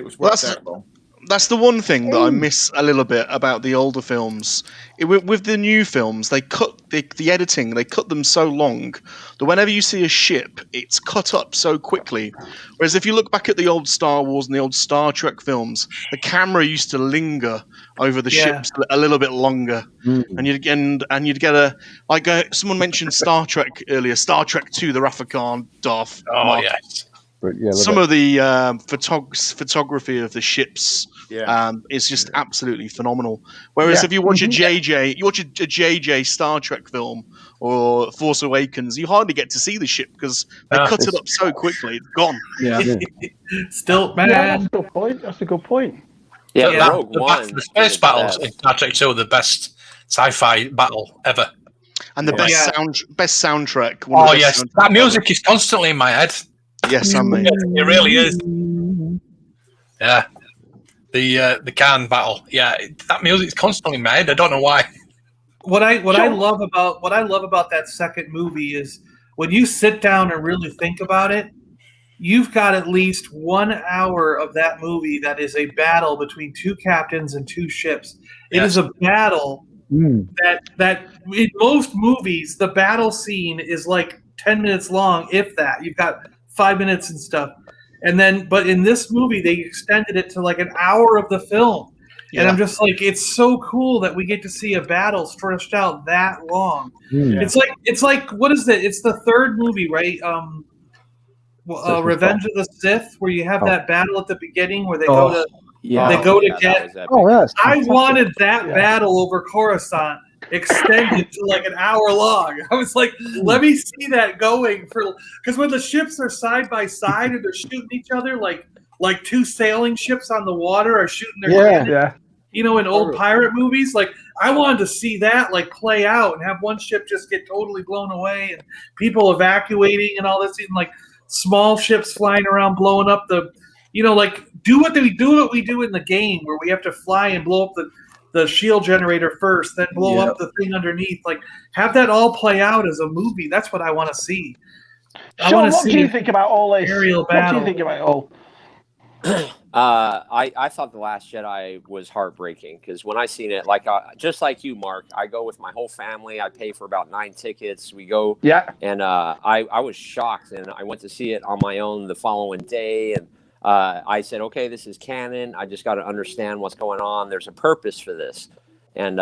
was worked out well. That's the one thing that I miss a little bit about the older films. With the new films, they cut the editing. They cut them so long that whenever you see a ship, it's cut up so quickly. Whereas if you look back at the old Star Wars and the old Star Trek films, the camera used to linger over the ships a little bit longer, and you'd get someone mentioned Star Trek earlier. Star Trek 2, the Wrath of Khan, Darth. Oh yes. Some of the photography of the ships is just absolutely phenomenal. Whereas if you watch a JJ Star Trek film or Force Awakens, you hardly get to see the ship because they cut it up so quickly. It's gone. Still, man. Yeah, that's a good point. Yeah, Rogue One. The space battles in Star Trek 2 are the best sci-fi battle ever. And the best soundtrack. Oh yes, that music is constantly in my head. Yes, I mean it really is. Yeah, the Khan battle. Yeah, that music's constantly in my head. I don't know why. What I love about that second movie is when you sit down and really think about it, you've got at least 1 hour of that movie that is a battle between two captains and two ships. It is a battle that in most movies the battle scene is like 10 minutes long, if that. You've got 5 minutes and stuff. But in this movie, they extended it to like an hour of the film. Yeah. And I'm just like, it's so cool that we get to see a battle stretched out that long. Yeah. It's like, what is it? It's the third movie, right? Revenge of the Sith, where you have that battle at the beginning where they go to get. I wanted that battle over Coruscant extended to like an hour long. I was like, let me see that going because when the ships are side by side and they're shooting each other like two sailing ships on the water are shooting their in old pirate movies, like I wanted to see that like play out and have one ship just get totally blown away and people evacuating and all this, and like small ships flying around blowing up the do what we do in the game where we have to fly and blow up the shield generator first, then blow up the thing underneath. Like, have that all play out as a movie. That's what I want to see. Sean, what do you think about all this? Aerial battle. What do you think about it all? I thought The Last Jedi was heartbreaking because when I seen it, just like you, Mark, I go with my whole family. I pay for about 9 tickets. We go, and I was shocked, and I went to see it on my own the following day, and I said, okay, this is canon. I just got to understand what's going on. There's a purpose for this. And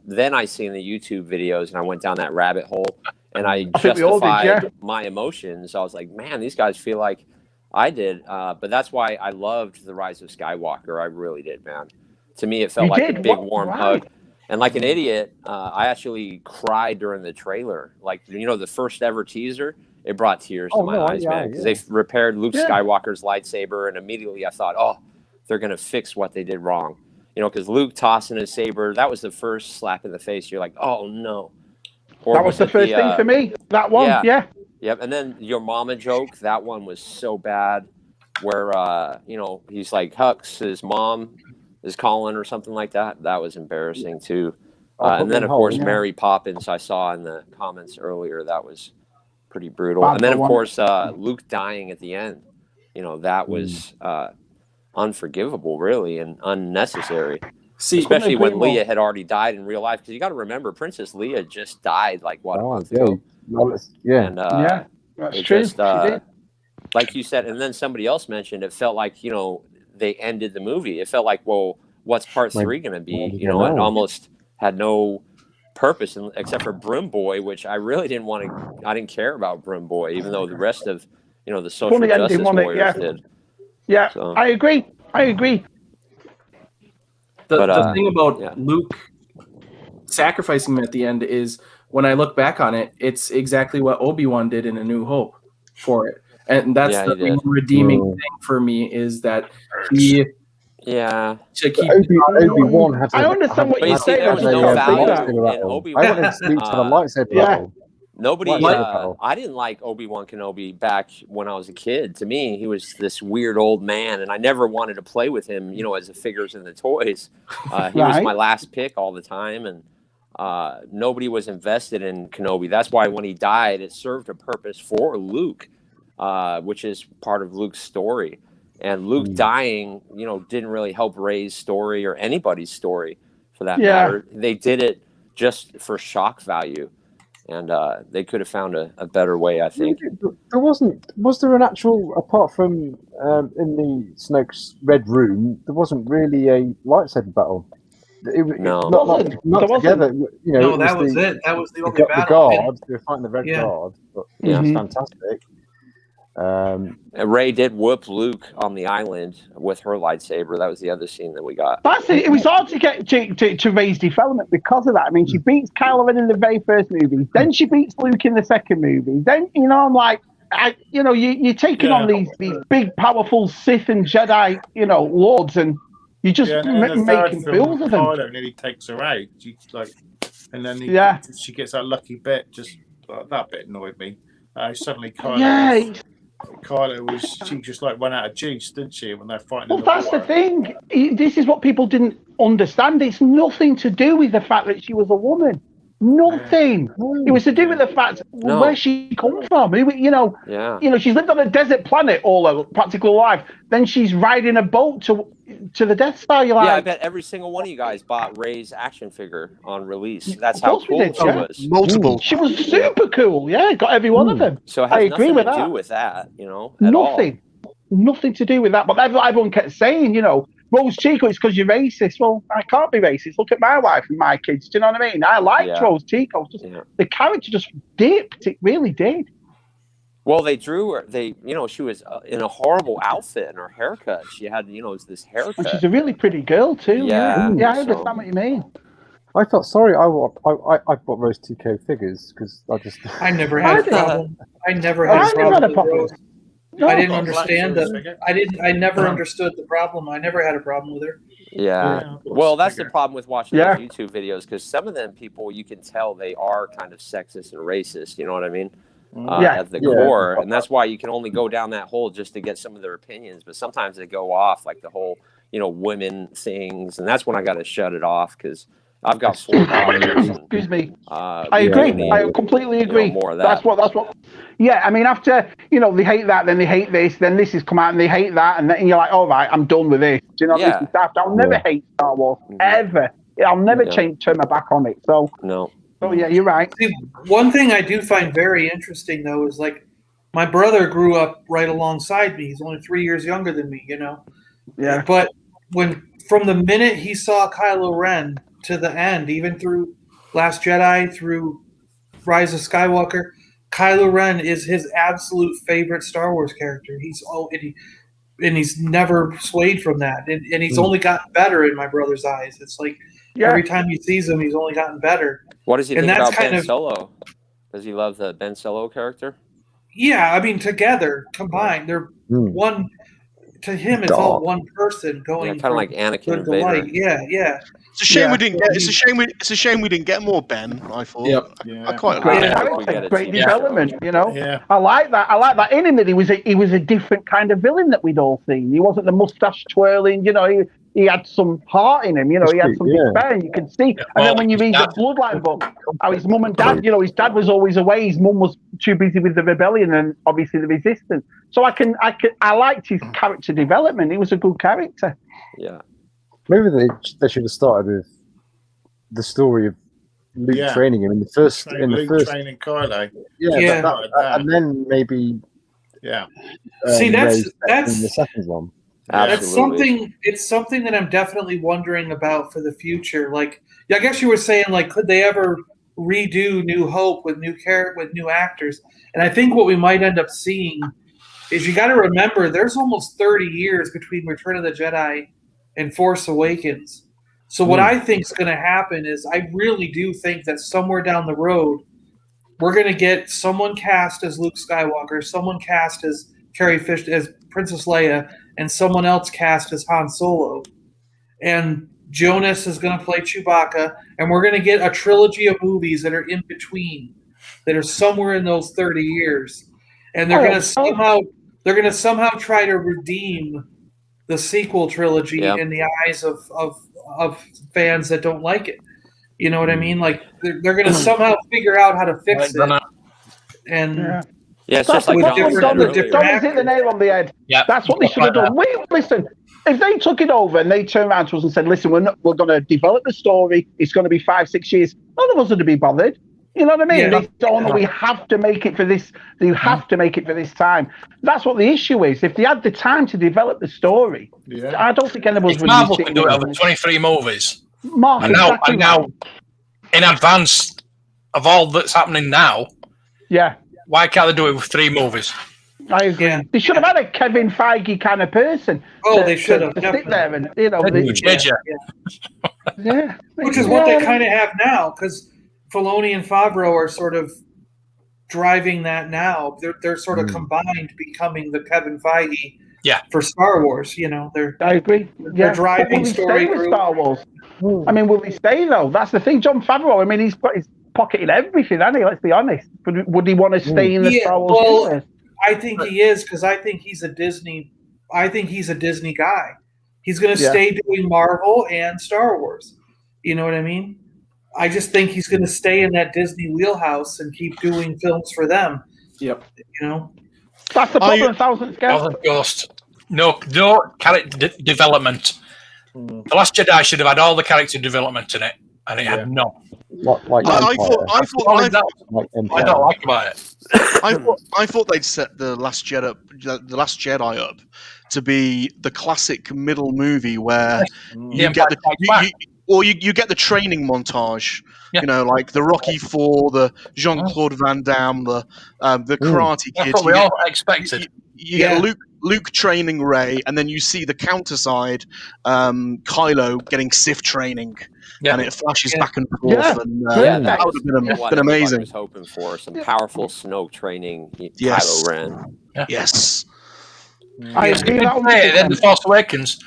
then I seen the YouTube videos and I went down that rabbit hole and I justified my emotions. I was like, man, these guys feel like I did. But that's why I loved The Rise of Skywalker. I really did, man. To me, it felt like a big warm hug. And like an idiot, I actually cried during the trailer. Like, the first ever teaser. It brought tears to my eyes, man, because they repaired Luke Skywalker's lightsaber, and immediately I thought, oh, they're going to fix what they did wrong. Because Luke tossing his saber, that was the first slap in the face. You're like, oh, no. Or that was the first thing for me, that one, Yep, and then your mama joke, that one was so bad, where, he's like, Hux, his mom is calling or something like that. That was embarrassing, too. And then, of course, Mary Poppins, I saw in the comments earlier, that was pretty brutal. And then, of course, Luke dying at the end. That was unforgivable, really, and unnecessary. Especially when Leia had already died in real life. Because you got to remember, Princess Leia just died, a month ago. And that's true. Just, like you said, and then somebody else mentioned, it felt like, they ended the movie. It felt like, well, what's part 3 going to be? It almost had no purpose except for Broom Boy, which I really didn't want to. I didn't care about Broom Boy, even though the rest of the social justice warriors did. Yeah, so. I agree. The thing about Luke sacrificing him at the end is when I look back on it, it's exactly what Obi-Wan did in A New Hope for it. And that's Yeah, the he did. redeeming thing for me is that he. Yeah. To keep Obi-Wan had to I understand what But you're you see, saying. there I was just no can't value see that. in I Obi-Wan. wanted Luke to have a lightsaber battle. Nobody, Lightsaber battle. I didn't like Obi-Wan Kenobi back when I was a kid. To me, he was this weird old man, and I never wanted to play with him, as the figures and the toys. He was my last pick all the time, and nobody was invested in Kenobi. That's why when he died, it served a purpose for Luke, which is part of Luke's story. And Luke dying, didn't really help Rey's story or anybody's story for that matter. They did it just for shock value. And they could have found a better way, I think. Was there an actual, apart from in the Snoke's Red Room, there wasn't really a lightsaber battle? Not together. No, that was it. That was the only the battle. Guard, they were fighting the Red Guard, but it was fantastic. Rey did whoop Luke on the island with her lightsaber. That was the other scene that we got. That's it. It was hard to get to Rey's development because of that. I mean, she beats Kylo Ren in the very first movie, then she beats Luke in the second movie. Then I'm like, you're taking on these big, powerful Sith and Jedi, lords, and you just making fools of them. Kylo nearly takes her out. She's like, and then she gets that lucky bit. Just that bit annoyed me. Suddenly, she just like ran out of juice, didn't she? When they're fighting. Well, that's the thing. This is what people didn't understand. It's nothing to do with the fact that she was a woman. Nothing. It was to do with the fact where she come from. She's lived on a desert planet all her practical life. Then she's riding a boat to the Death Star. You're like, I bet every single one of you guys bought Rey's action figure on release. That's how cool she was. Multiple. She was super cool. Yeah, got every one of them. So it has nothing to do with that, Nothing. Nothing to do with that. But everyone kept saying, Rose Tico, it's because you're racist. Well, I can't be racist. Look at my wife and my kids. Do you know what I mean? I liked Rose Tico. The character just dipped. It really did. Well, they drew her. She was in a horrible outfit and her haircut. She had, this haircut. And she's a really pretty girl too. Yeah, I understand what you mean. I felt sorry. I bought Rose TK figures because I never had a problem. I never had a problem with Rose. No, I didn't understand that. I never understood the problem. I never had a problem with her. Yeah. Well, that's the problem with watching those YouTube videos, because some of them people, you can tell they are kind of sexist and racist. You know what I mean? At the core, and that's why you can only go down that hole just to get some of their opinions. But sometimes they go off like the whole, women things, and that's when I got to shut it off because I've got 4 daughters. Excuse me. I agree. I completely agree. More of that. That's what. Yeah, I mean, after they hate that, then they hate this, then this has come out, and they hate that, and then you're like, all right, I'm done with this. Do you know? This is daft. I'll never hate Star Wars ever. I'll never turn my back on it. So no. Oh yeah, you're right. See, one thing I do find very interesting though is like my brother grew up right alongside me. He's only 3 years younger than me, Yeah. But from the minute he saw Kylo Ren to the end, even through Last Jedi, through Rise of Skywalker, Kylo Ren is his absolute favorite Star Wars character. He's never swayed from that, and he's only gotten better in my brother's eyes. It's like every time he sees him, he's only gotten better. What does he think about Ben Solo? Does he love the Ben Solo character? Yeah, I mean, together, combined, they're one. To him, it's all one person going. Kind of like Anakin and Vader. Yeah. It's a shame we didn't get. It's a shame we didn't get more Ben. I thought. Yep. Yeah. I quite like it. Great development. Yeah. I like that. In him that he was a different kind of villain that we'd all seen. He wasn't the mustache twirling. He had some heart in him, he had some despair, and you can see. And then when you read the Bloodline book, how his mum and dad, his dad was always away, his mum was too busy with the rebellion and obviously the resistance. So I liked his character development. He was a good character. Yeah. Maybe they should have started with the story of Luke training him in the first training Kylo. And then maybe see that's in the second one. Absolutely. It's something that I'm definitely wondering about for the future. Like, I guess you were saying, like, could they ever redo New Hope with new actors? And I think what we might end up seeing is you got to remember there's almost 30 years between Return of the Jedi and Force Awakens. So what I think is going to happen is I really do think that somewhere down the road, we're going to get someone cast as Luke Skywalker, someone cast as Carrie Fisher, as Princess Leia, and someone else cast as Han Solo. And Jonas is going to play Chewbacca, and we're going to get a trilogy of movies that are in between, that are somewhere in those 30 years. And they're going to somehow try to redeem the sequel trilogy in the eyes of fans that don't like it. You know what I mean? Like they're going to somehow figure out how to fix it. And it's just like Don's hit the nail on the head. Yeah, that's what they should have done. Listen, if they took it over and they turned around to us and said, "Listen, we're going to develop the story. It's going to be 5-6 years," none of us would be bothered. You know what I mean? They don't. We have to make it for this. You have to make it for this time. That's what the issue is. If they had the time to develop the story, I don't think anyone would. Marvel can do it over 23 movies. And now, in advance of all that's happening now, why can't they do it with 3 movies? I agree. They should have had a Kevin Feige kind of person. They should have. To sit there and which is what they kind of have now, because Filoni and Favreau are sort of driving that now. They're sort of combined, becoming the Kevin Feige for Star Wars. I agree. They're driving story with Star Wars. I mean, will he stay though? That's the thing. John Favreau. I mean, he's pocketed everything, hasn't he? Let's be honest. But would he want to stay in the Star Wars universe? I think he is, because I think he's a Disney guy. He's going to stay doing Marvel and Star Wars. You know what I mean? I just think he's going to stay in that Disney wheelhouse and keep doing films for them. Yep. That's the problem. Thousand Ghost. No character development. The Last Jedi should have had all the character development in it, and it had none. I don't like about it. I thought they'd set the Last Jedi up to be the classic middle movie where you get the training montage. Like the Rocky IV, the Jean-Claude Van Damme, the Karate Kid. That's what we all expected. You get Luke training Rey, and then you see the counter side, Kylo getting Sith training. And it flashes back and forth, and that would have been amazing. I was hoping for some powerful Snoke training Kylo Ren. Yes. I agree. Then the Force Awakens,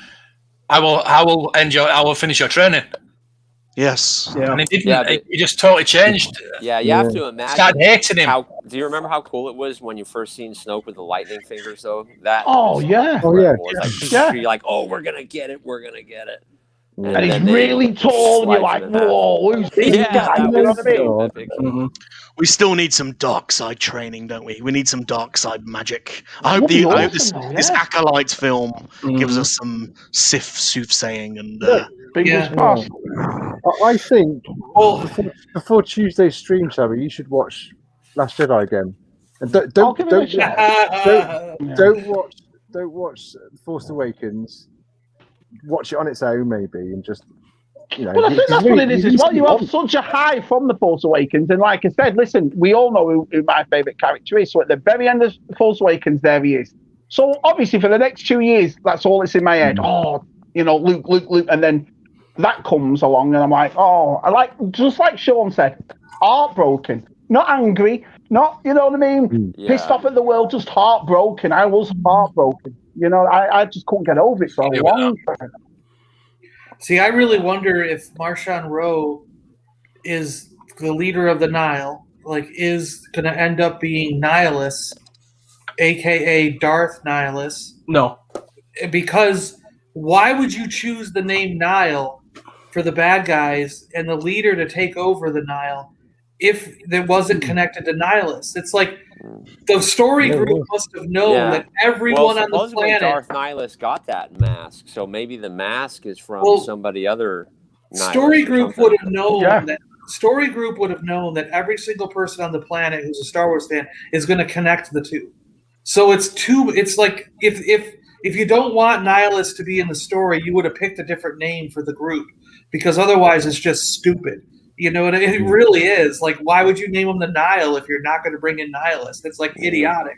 I will finish your training. Yes. And it didn't. He just totally changed. Yeah, you have to imagine. Started hating him. Do you remember how cool it was when you first seen Snoke with the lightning fingers? Though you're like, oh, we're gonna get it. We're gonna get it. And he's really tall, and you're like, whoa, who's this guy? You know what I mean? We still need some dark side training, don't we? We need some dark side magic. I hope this Acolyte film gives us some Sith soothsaying and. I think before Tuesday's stream, Shabby, you should watch Last Jedi again. And don't watch Force Awakens. Watch it on its own, maybe, and just Well, I think that's what it is as well. You have such a high from the Force Awakens, and like I said, listen, we all know who my favourite character is. So at the very end of the Force Awakens, there he is. So obviously, for the next 2 years, that's all that's in my head. Luke, and then that comes along, and I'm like, just like Sean said, heartbroken, not angry, not what I mean, pissed off at the world, just heartbroken. I was heartbroken. I just couldn't get over it for a long time. See, I really wonder if Marshawn Rowe is the leader of the Nile, is going to end up being Nihilus, a.k.a. Darth Nihilus. No. Because why would you choose the name Nile for the bad guys and the leader to take over the Nile if it wasn't connected to Nihilus? It's like the story group must have known that everyone on the planet. Darth Nihilus got that mask, so maybe the mask is from somebody other. Story group would have known that. Story group would have known that every single person on the planet who's a Star Wars fan is going to connect the two. So it's like if you don't want Nihilus to be in the story, you would have picked a different name for the group, because otherwise it's just stupid. You know what I mean? It really is. Like, why would you name him the Nile if you're not going to bring in Nihilus? That's like idiotic.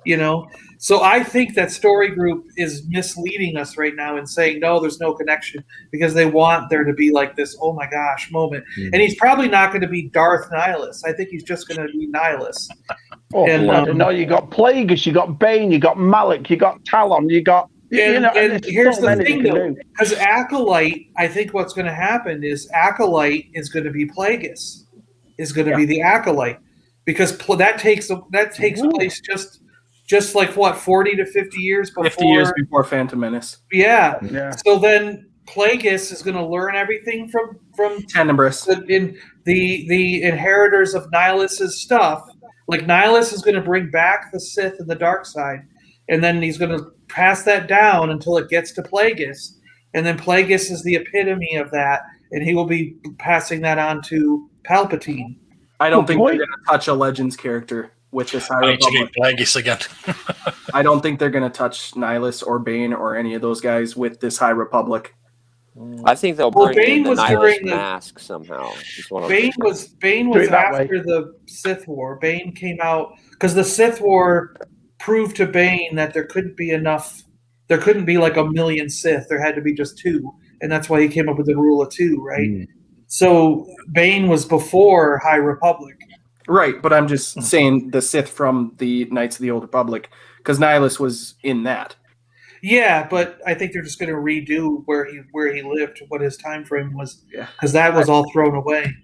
You know, so I think that Story Group is misleading us right now and saying no, there's no connection because they want there to be like this oh my gosh moment, and he's probably not going to be Darth Nihilus. I think he's just going to be Nihilus. Oh, and, I don't know. You got Plagueis, you got Bane, you got Malik, you got Talon, you got. And here's the thing, though, because Acolyte, I think what's going to happen is Acolyte is going to be Plagueis, is going to be the Acolyte, because that takes place just like what 40 to 50 years before 50 years before Phantom Menace. Yeah. So then Plagueis is going to learn everything from Tenebris in the inheritors of Nihilus's stuff. Like Nihilus is going to bring back the Sith and the dark side, and then he's going to pass that down until it gets to Plagueis, and then Plagueis is the epitome of that, and he will be passing that on to Palpatine. I don't think they're going to touch a Legends character with this High Republic. Plagueis again. I don't think they're going to touch Nihilus or Bane or any of those guys with this High Republic. I think they'll bring in the Nihilus mask somehow. Bane was after the Sith War. Bane came out because the Sith War proved to Bane that there couldn't be enough. There couldn't be like a million Sith. There had to be just 2, and that's why he came up with the rule of 2, right? So Bane was before High Republic. Right, but I'm just saying the Sith from the Knights of the Old Republic, because Nihilus was in that. Yeah, but I think they're just going to redo where he lived, what his time frame was, because that was all thrown away.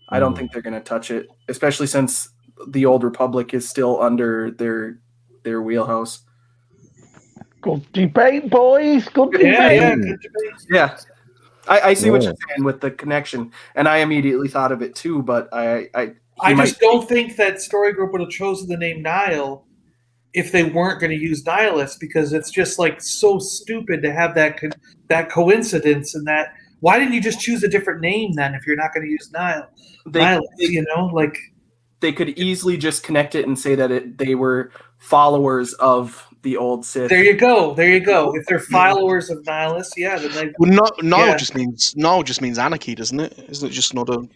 I don't think they're going to touch it, especially since the Old Republic is still under their wheelhouse. Good debate, boys. Good debate. Yeah, good debate. Yeah. I see what you're saying with the connection, and I immediately thought of it too, but I just don't think that Story Group would have chosen the name Nihil if they weren't going to use Nihilus, because it's just like so stupid to have that coincidence, and that why didn't you just choose a different name then if you're not going to use Nihilus, you know, like they could easily just connect it and say that they were followers of the old Sith. There you go. If they're followers of Nihilus, then they Nihil just means anarchy, doesn't it? Isn't it just not a?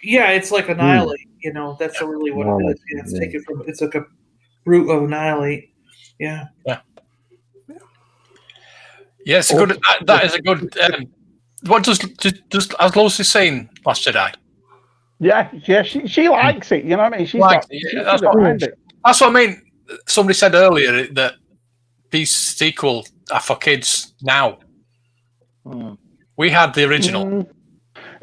Yeah, it's like annihilate. You know, that's really what it is. Yeah, it's taken from. It's like a root of annihilate. Yeah. Yeah. It's a good. That is a good. What does as Lucy saying Last Jedi? Yeah, she likes it. You know what I mean? She's that's what I mean. Somebody said earlier that these sequels are for kids now. We had the original.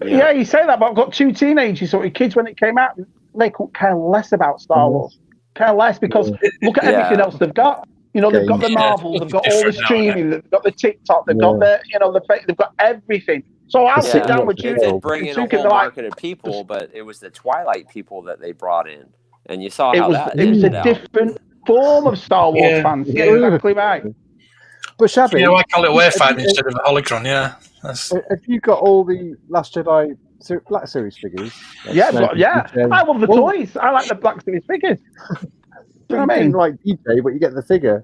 Yeah, you say that, but I've got 2 teenagers, so kids when it came out, they couldn't care less about Star Wars. Care less because look at everything else they've got. You know, they've got the Marvel, they've got all the streaming, they've got the TikTok, they've got they've got everything. So I'll sit down with you. They did bring in a whole market of people, but it was the Twilight people that they brought in, and you saw how it was a different form of Star Wars fans. Yeah, exactly right. But Shabby, I call it Wayfinder instead of a Holocron. Yeah. Have you got all the Last Jedi Black Series figures? Yeah. I love the toys. I like the Black Series figures. Do you know what I mean? Like DJ, but you get the figure.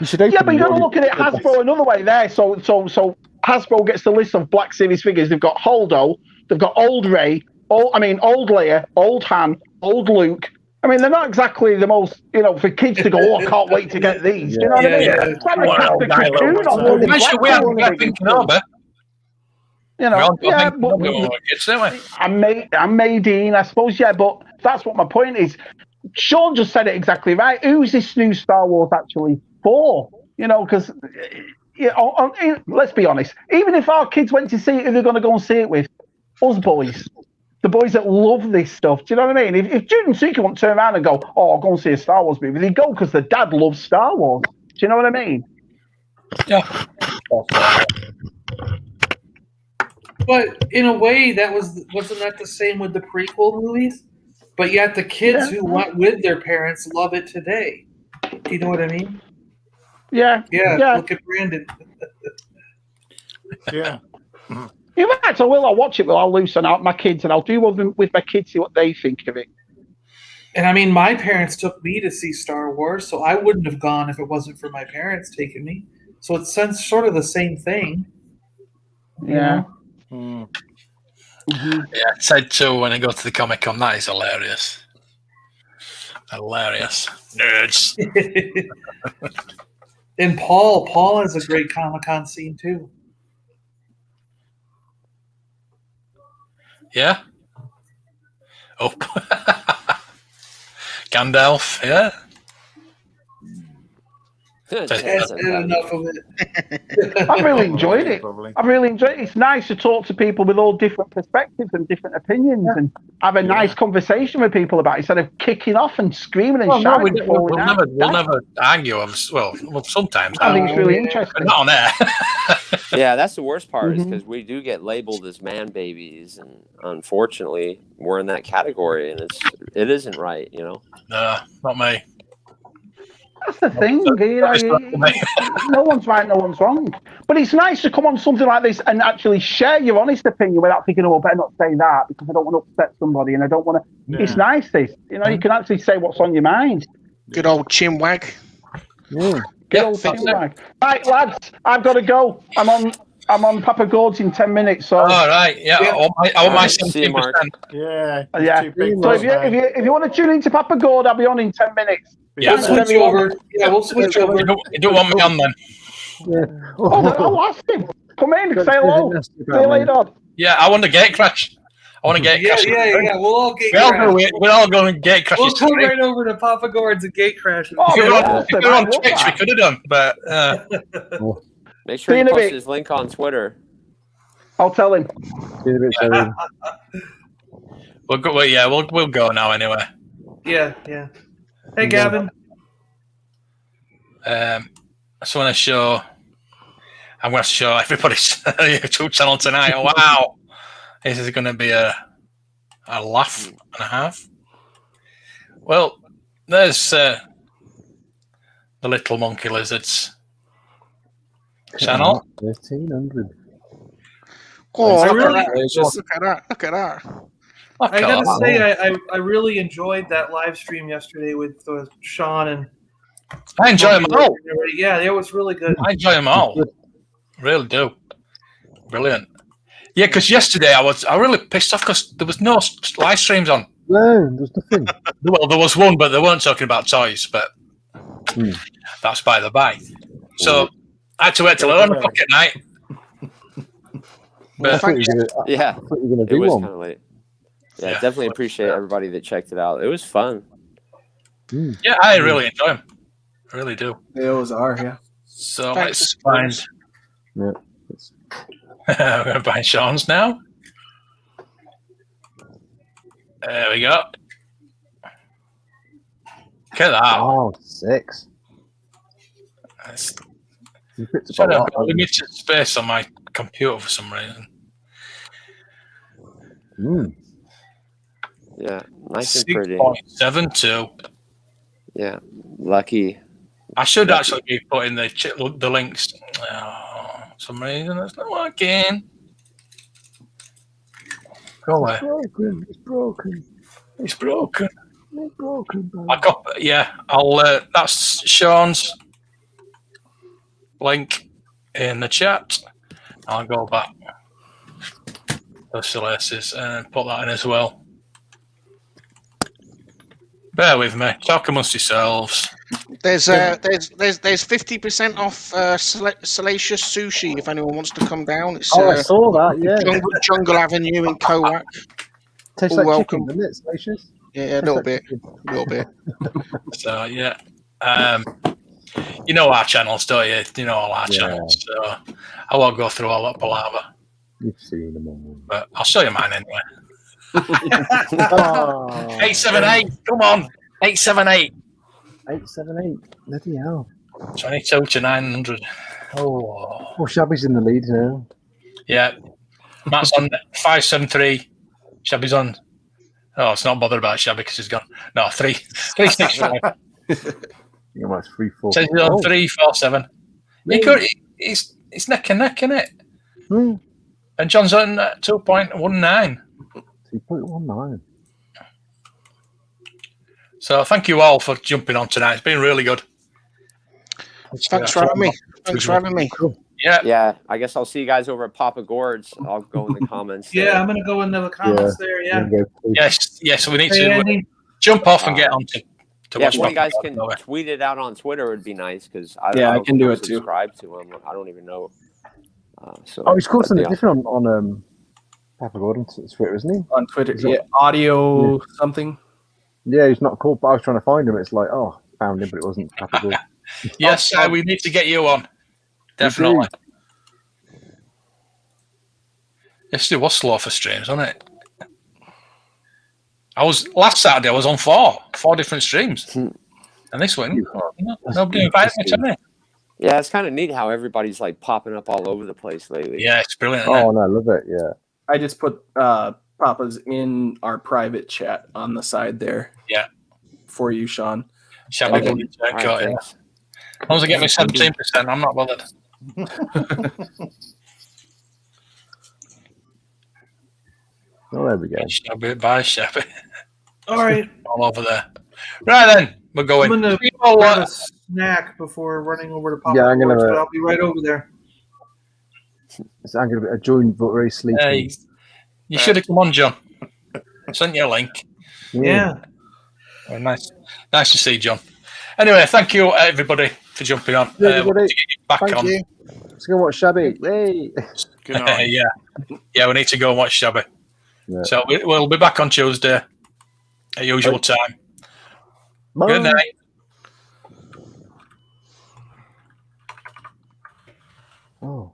You should open but you got to look at it Hasbro another way there. So Hasbro gets the list of Black Series figures. They've got Holdo, they've got Old Rey, old Leia, Old Han, Old Luke. I mean, they're not exactly the most, for kids to go, I can't wait to get these. Do you know what I mean? It's like a cartoon on the I'm Maydeen, I suppose, but that's what my point is. Sean just said it exactly right. Who's this new Star Wars actually for? Because, let's be honest, even if our kids went to see it, who they're going to go and see it with? Us boys. The boys that love this stuff. Do you know what I mean? If Jude and Suki want to turn around and go, I'll go and see a Star Wars movie, they go because the dad loves Star Wars. Do you know what I mean? Yeah. But in a way, wasn't that the same with the prequel movies? But yet the kids who went with their parents love it today. Do you know what I mean? Yeah. Look at Brandon. Yeah. In fact, I'll watch it. I'll loosen out my kids and I'll do with my kids, see what they think of it. And I mean, my parents took me to see Star Wars, so I wouldn't have gone if it wasn't for my parents taking me. So it's sort of the same thing. Yeah. Yeah, Ted too when I go to the Comic-Con, that is hilarious. Hilarious. Nerds. And Paul has a great Comic-Con scene too. Yeah. Oh. Gandalf, yeah. That's enough of it. I've really enjoyed it. I've really enjoyed it. It's nice to talk to people with all different perspectives and different opinions and have a nice conversation with people about it instead of kicking off and screaming and shouting. We'll never argue. Well, sometimes. I think it's really interesting. But not on air. Yeah, that's the worst part is because we do get labeled as man babies, and unfortunately, we're in that category, and it isn't right, you know. No, not me. That's the thing, no one's right, no one's wrong. But it's nice to come on something like this and actually share your honest opinion without thinking, oh, I better not say that because I don't want to upset somebody and I don't want to. Yeah. It's nice, this. You know, you can actually say what's on your mind. Good old chinwag. Yeah. Good old chinwag. Right, lads, I've got to go. I'm on Papa Gord's in 10 minutes. So. All right, yeah. I want my 17%. Yeah. So if you want to tune into Papa Gord, I'll be on in 10 minutes. Yeah, we'll switch over. Yeah, we'll switch over. You don't want me on then? Yeah. I'll ask him. Come in, say hello. See you later. Yeah, I want a gate crash. I want to gate crash. Yeah. We'll all gate crash. We're all going to gate crash. We'll come right over to Papa Gord's and gate crash. If you're on Twitch, we could have done, but. Make sure you post his link on Twitter. I'll tell him. We'll go. Yeah, we'll go now anyway. Yeah. Hey, Gavin. I just want to show. I'm going to show everybody's YouTube channel tonight. Wow, this is going to be a laugh and a half. Well, there's the Little Monkey Lizards channel. 1,300. Oh, look at that! I gotta say, I really enjoyed that live stream yesterday with Sean and. I enjoy them all. Yeah, it was really good. I enjoy them all. Really do. Brilliant. Yeah, because yesterday I was really pissed off because there was no live streams on. No, there's nothing. Well, there was one, but they weren't talking about toys. But that's by the by. So I had to wait till 11 o'clock at night. But yeah, it was kind of late. Yeah, definitely appreciate everybody that checked it out. It was fun. Yeah, I really enjoy them. I really do. They always are, yeah. So let's find. Yeah. We're going to find Sean's now. There we go. Look at that. Oh, 6. I've got limited space on my computer for some reason. Yeah, nice and pretty. 6.72. Yeah, lucky. I should actually be putting the links. Oh, for some reason it's not working. Go away. It's broken. I'll. That's Sean's link in the chat. I'll go back to Celestis and put that in as well. Bear with me. Talk amongst yourselves. There's 50% off Salacious Sushi if anyone wants to come down. It's I saw that. Yeah, Jungle Avenue in Kowak. Tastes like welcome, chicken, doesn't it? Salacious. Yeah, a little bit. So yeah, you know our channels, don't you? You know all our channels. So I won't go through all that palaver. You've seen them all, but I'll show you mine anyway. 878. Come on, 878. 878. Bloody hell. 22 to 900. Oh. Well, Shabby's in the lead now. Yeah. Matt's on 573. Shabby's on. Oh, it's not bothered about Shabby because he's gone. No, 365. Yeah, well, it's 3-4. Says he's on 347. He could. It's neck and neck, isn't it? And John's on 2.19. 2.19. So thank you all for jumping on tonight. It's been really good. Thanks for having me. Cool. Yeah. I guess I'll see you guys over at Papa Gord's. I'll go in the comments. Yeah, I'm gonna go in the comments there. Yeah. Yes. So we need to jump off and get on to to Yeah, watch if one of you guys can Papa. tweet it out on Twitter, it'd be nice because I I can do it too. Subscribe to him. I don't even know. So he's called something different on Papa Gordon's Twitter, isn't he? On Twitter, audio something. Yeah, he's not called, but I was trying to find him. It's like, found him, but it wasn't Papa Gordon. Yes, we need to get you on. Definitely. Yesterday was slow for streams, wasn't it? Last Saturday. I was on four different streams, and this one nobody invited me to me. Yeah, it's kind of neat how everybody's like popping up all over the place lately. Yeah, it's brilliant. Oh, no, I love it. Yeah, I just put Papa's in our private chat on the side there. Yeah, for you, Sean. Shall we go and check out? Yeah. As long as I get me 17%, I'm not bothered. Oh, there we go. Bye, Shabby. All right. All over there. Right then, we're going. I'm going to grab a snack before running over to Papa Boys, but I'll be right over there. So I'm going to join, but very sleepy. You should have come on, John. I sent you a link. Yeah. Well, nice to see you, John. Anyway, thank you, everybody, for jumping on. Everybody, to get you back on. You. Let's go watch Shabby. Hey. Good night. Yeah, we need to go and watch Shabby. Yeah. So we'll be back on Tuesday at usual time. Bye. Good night. Oh.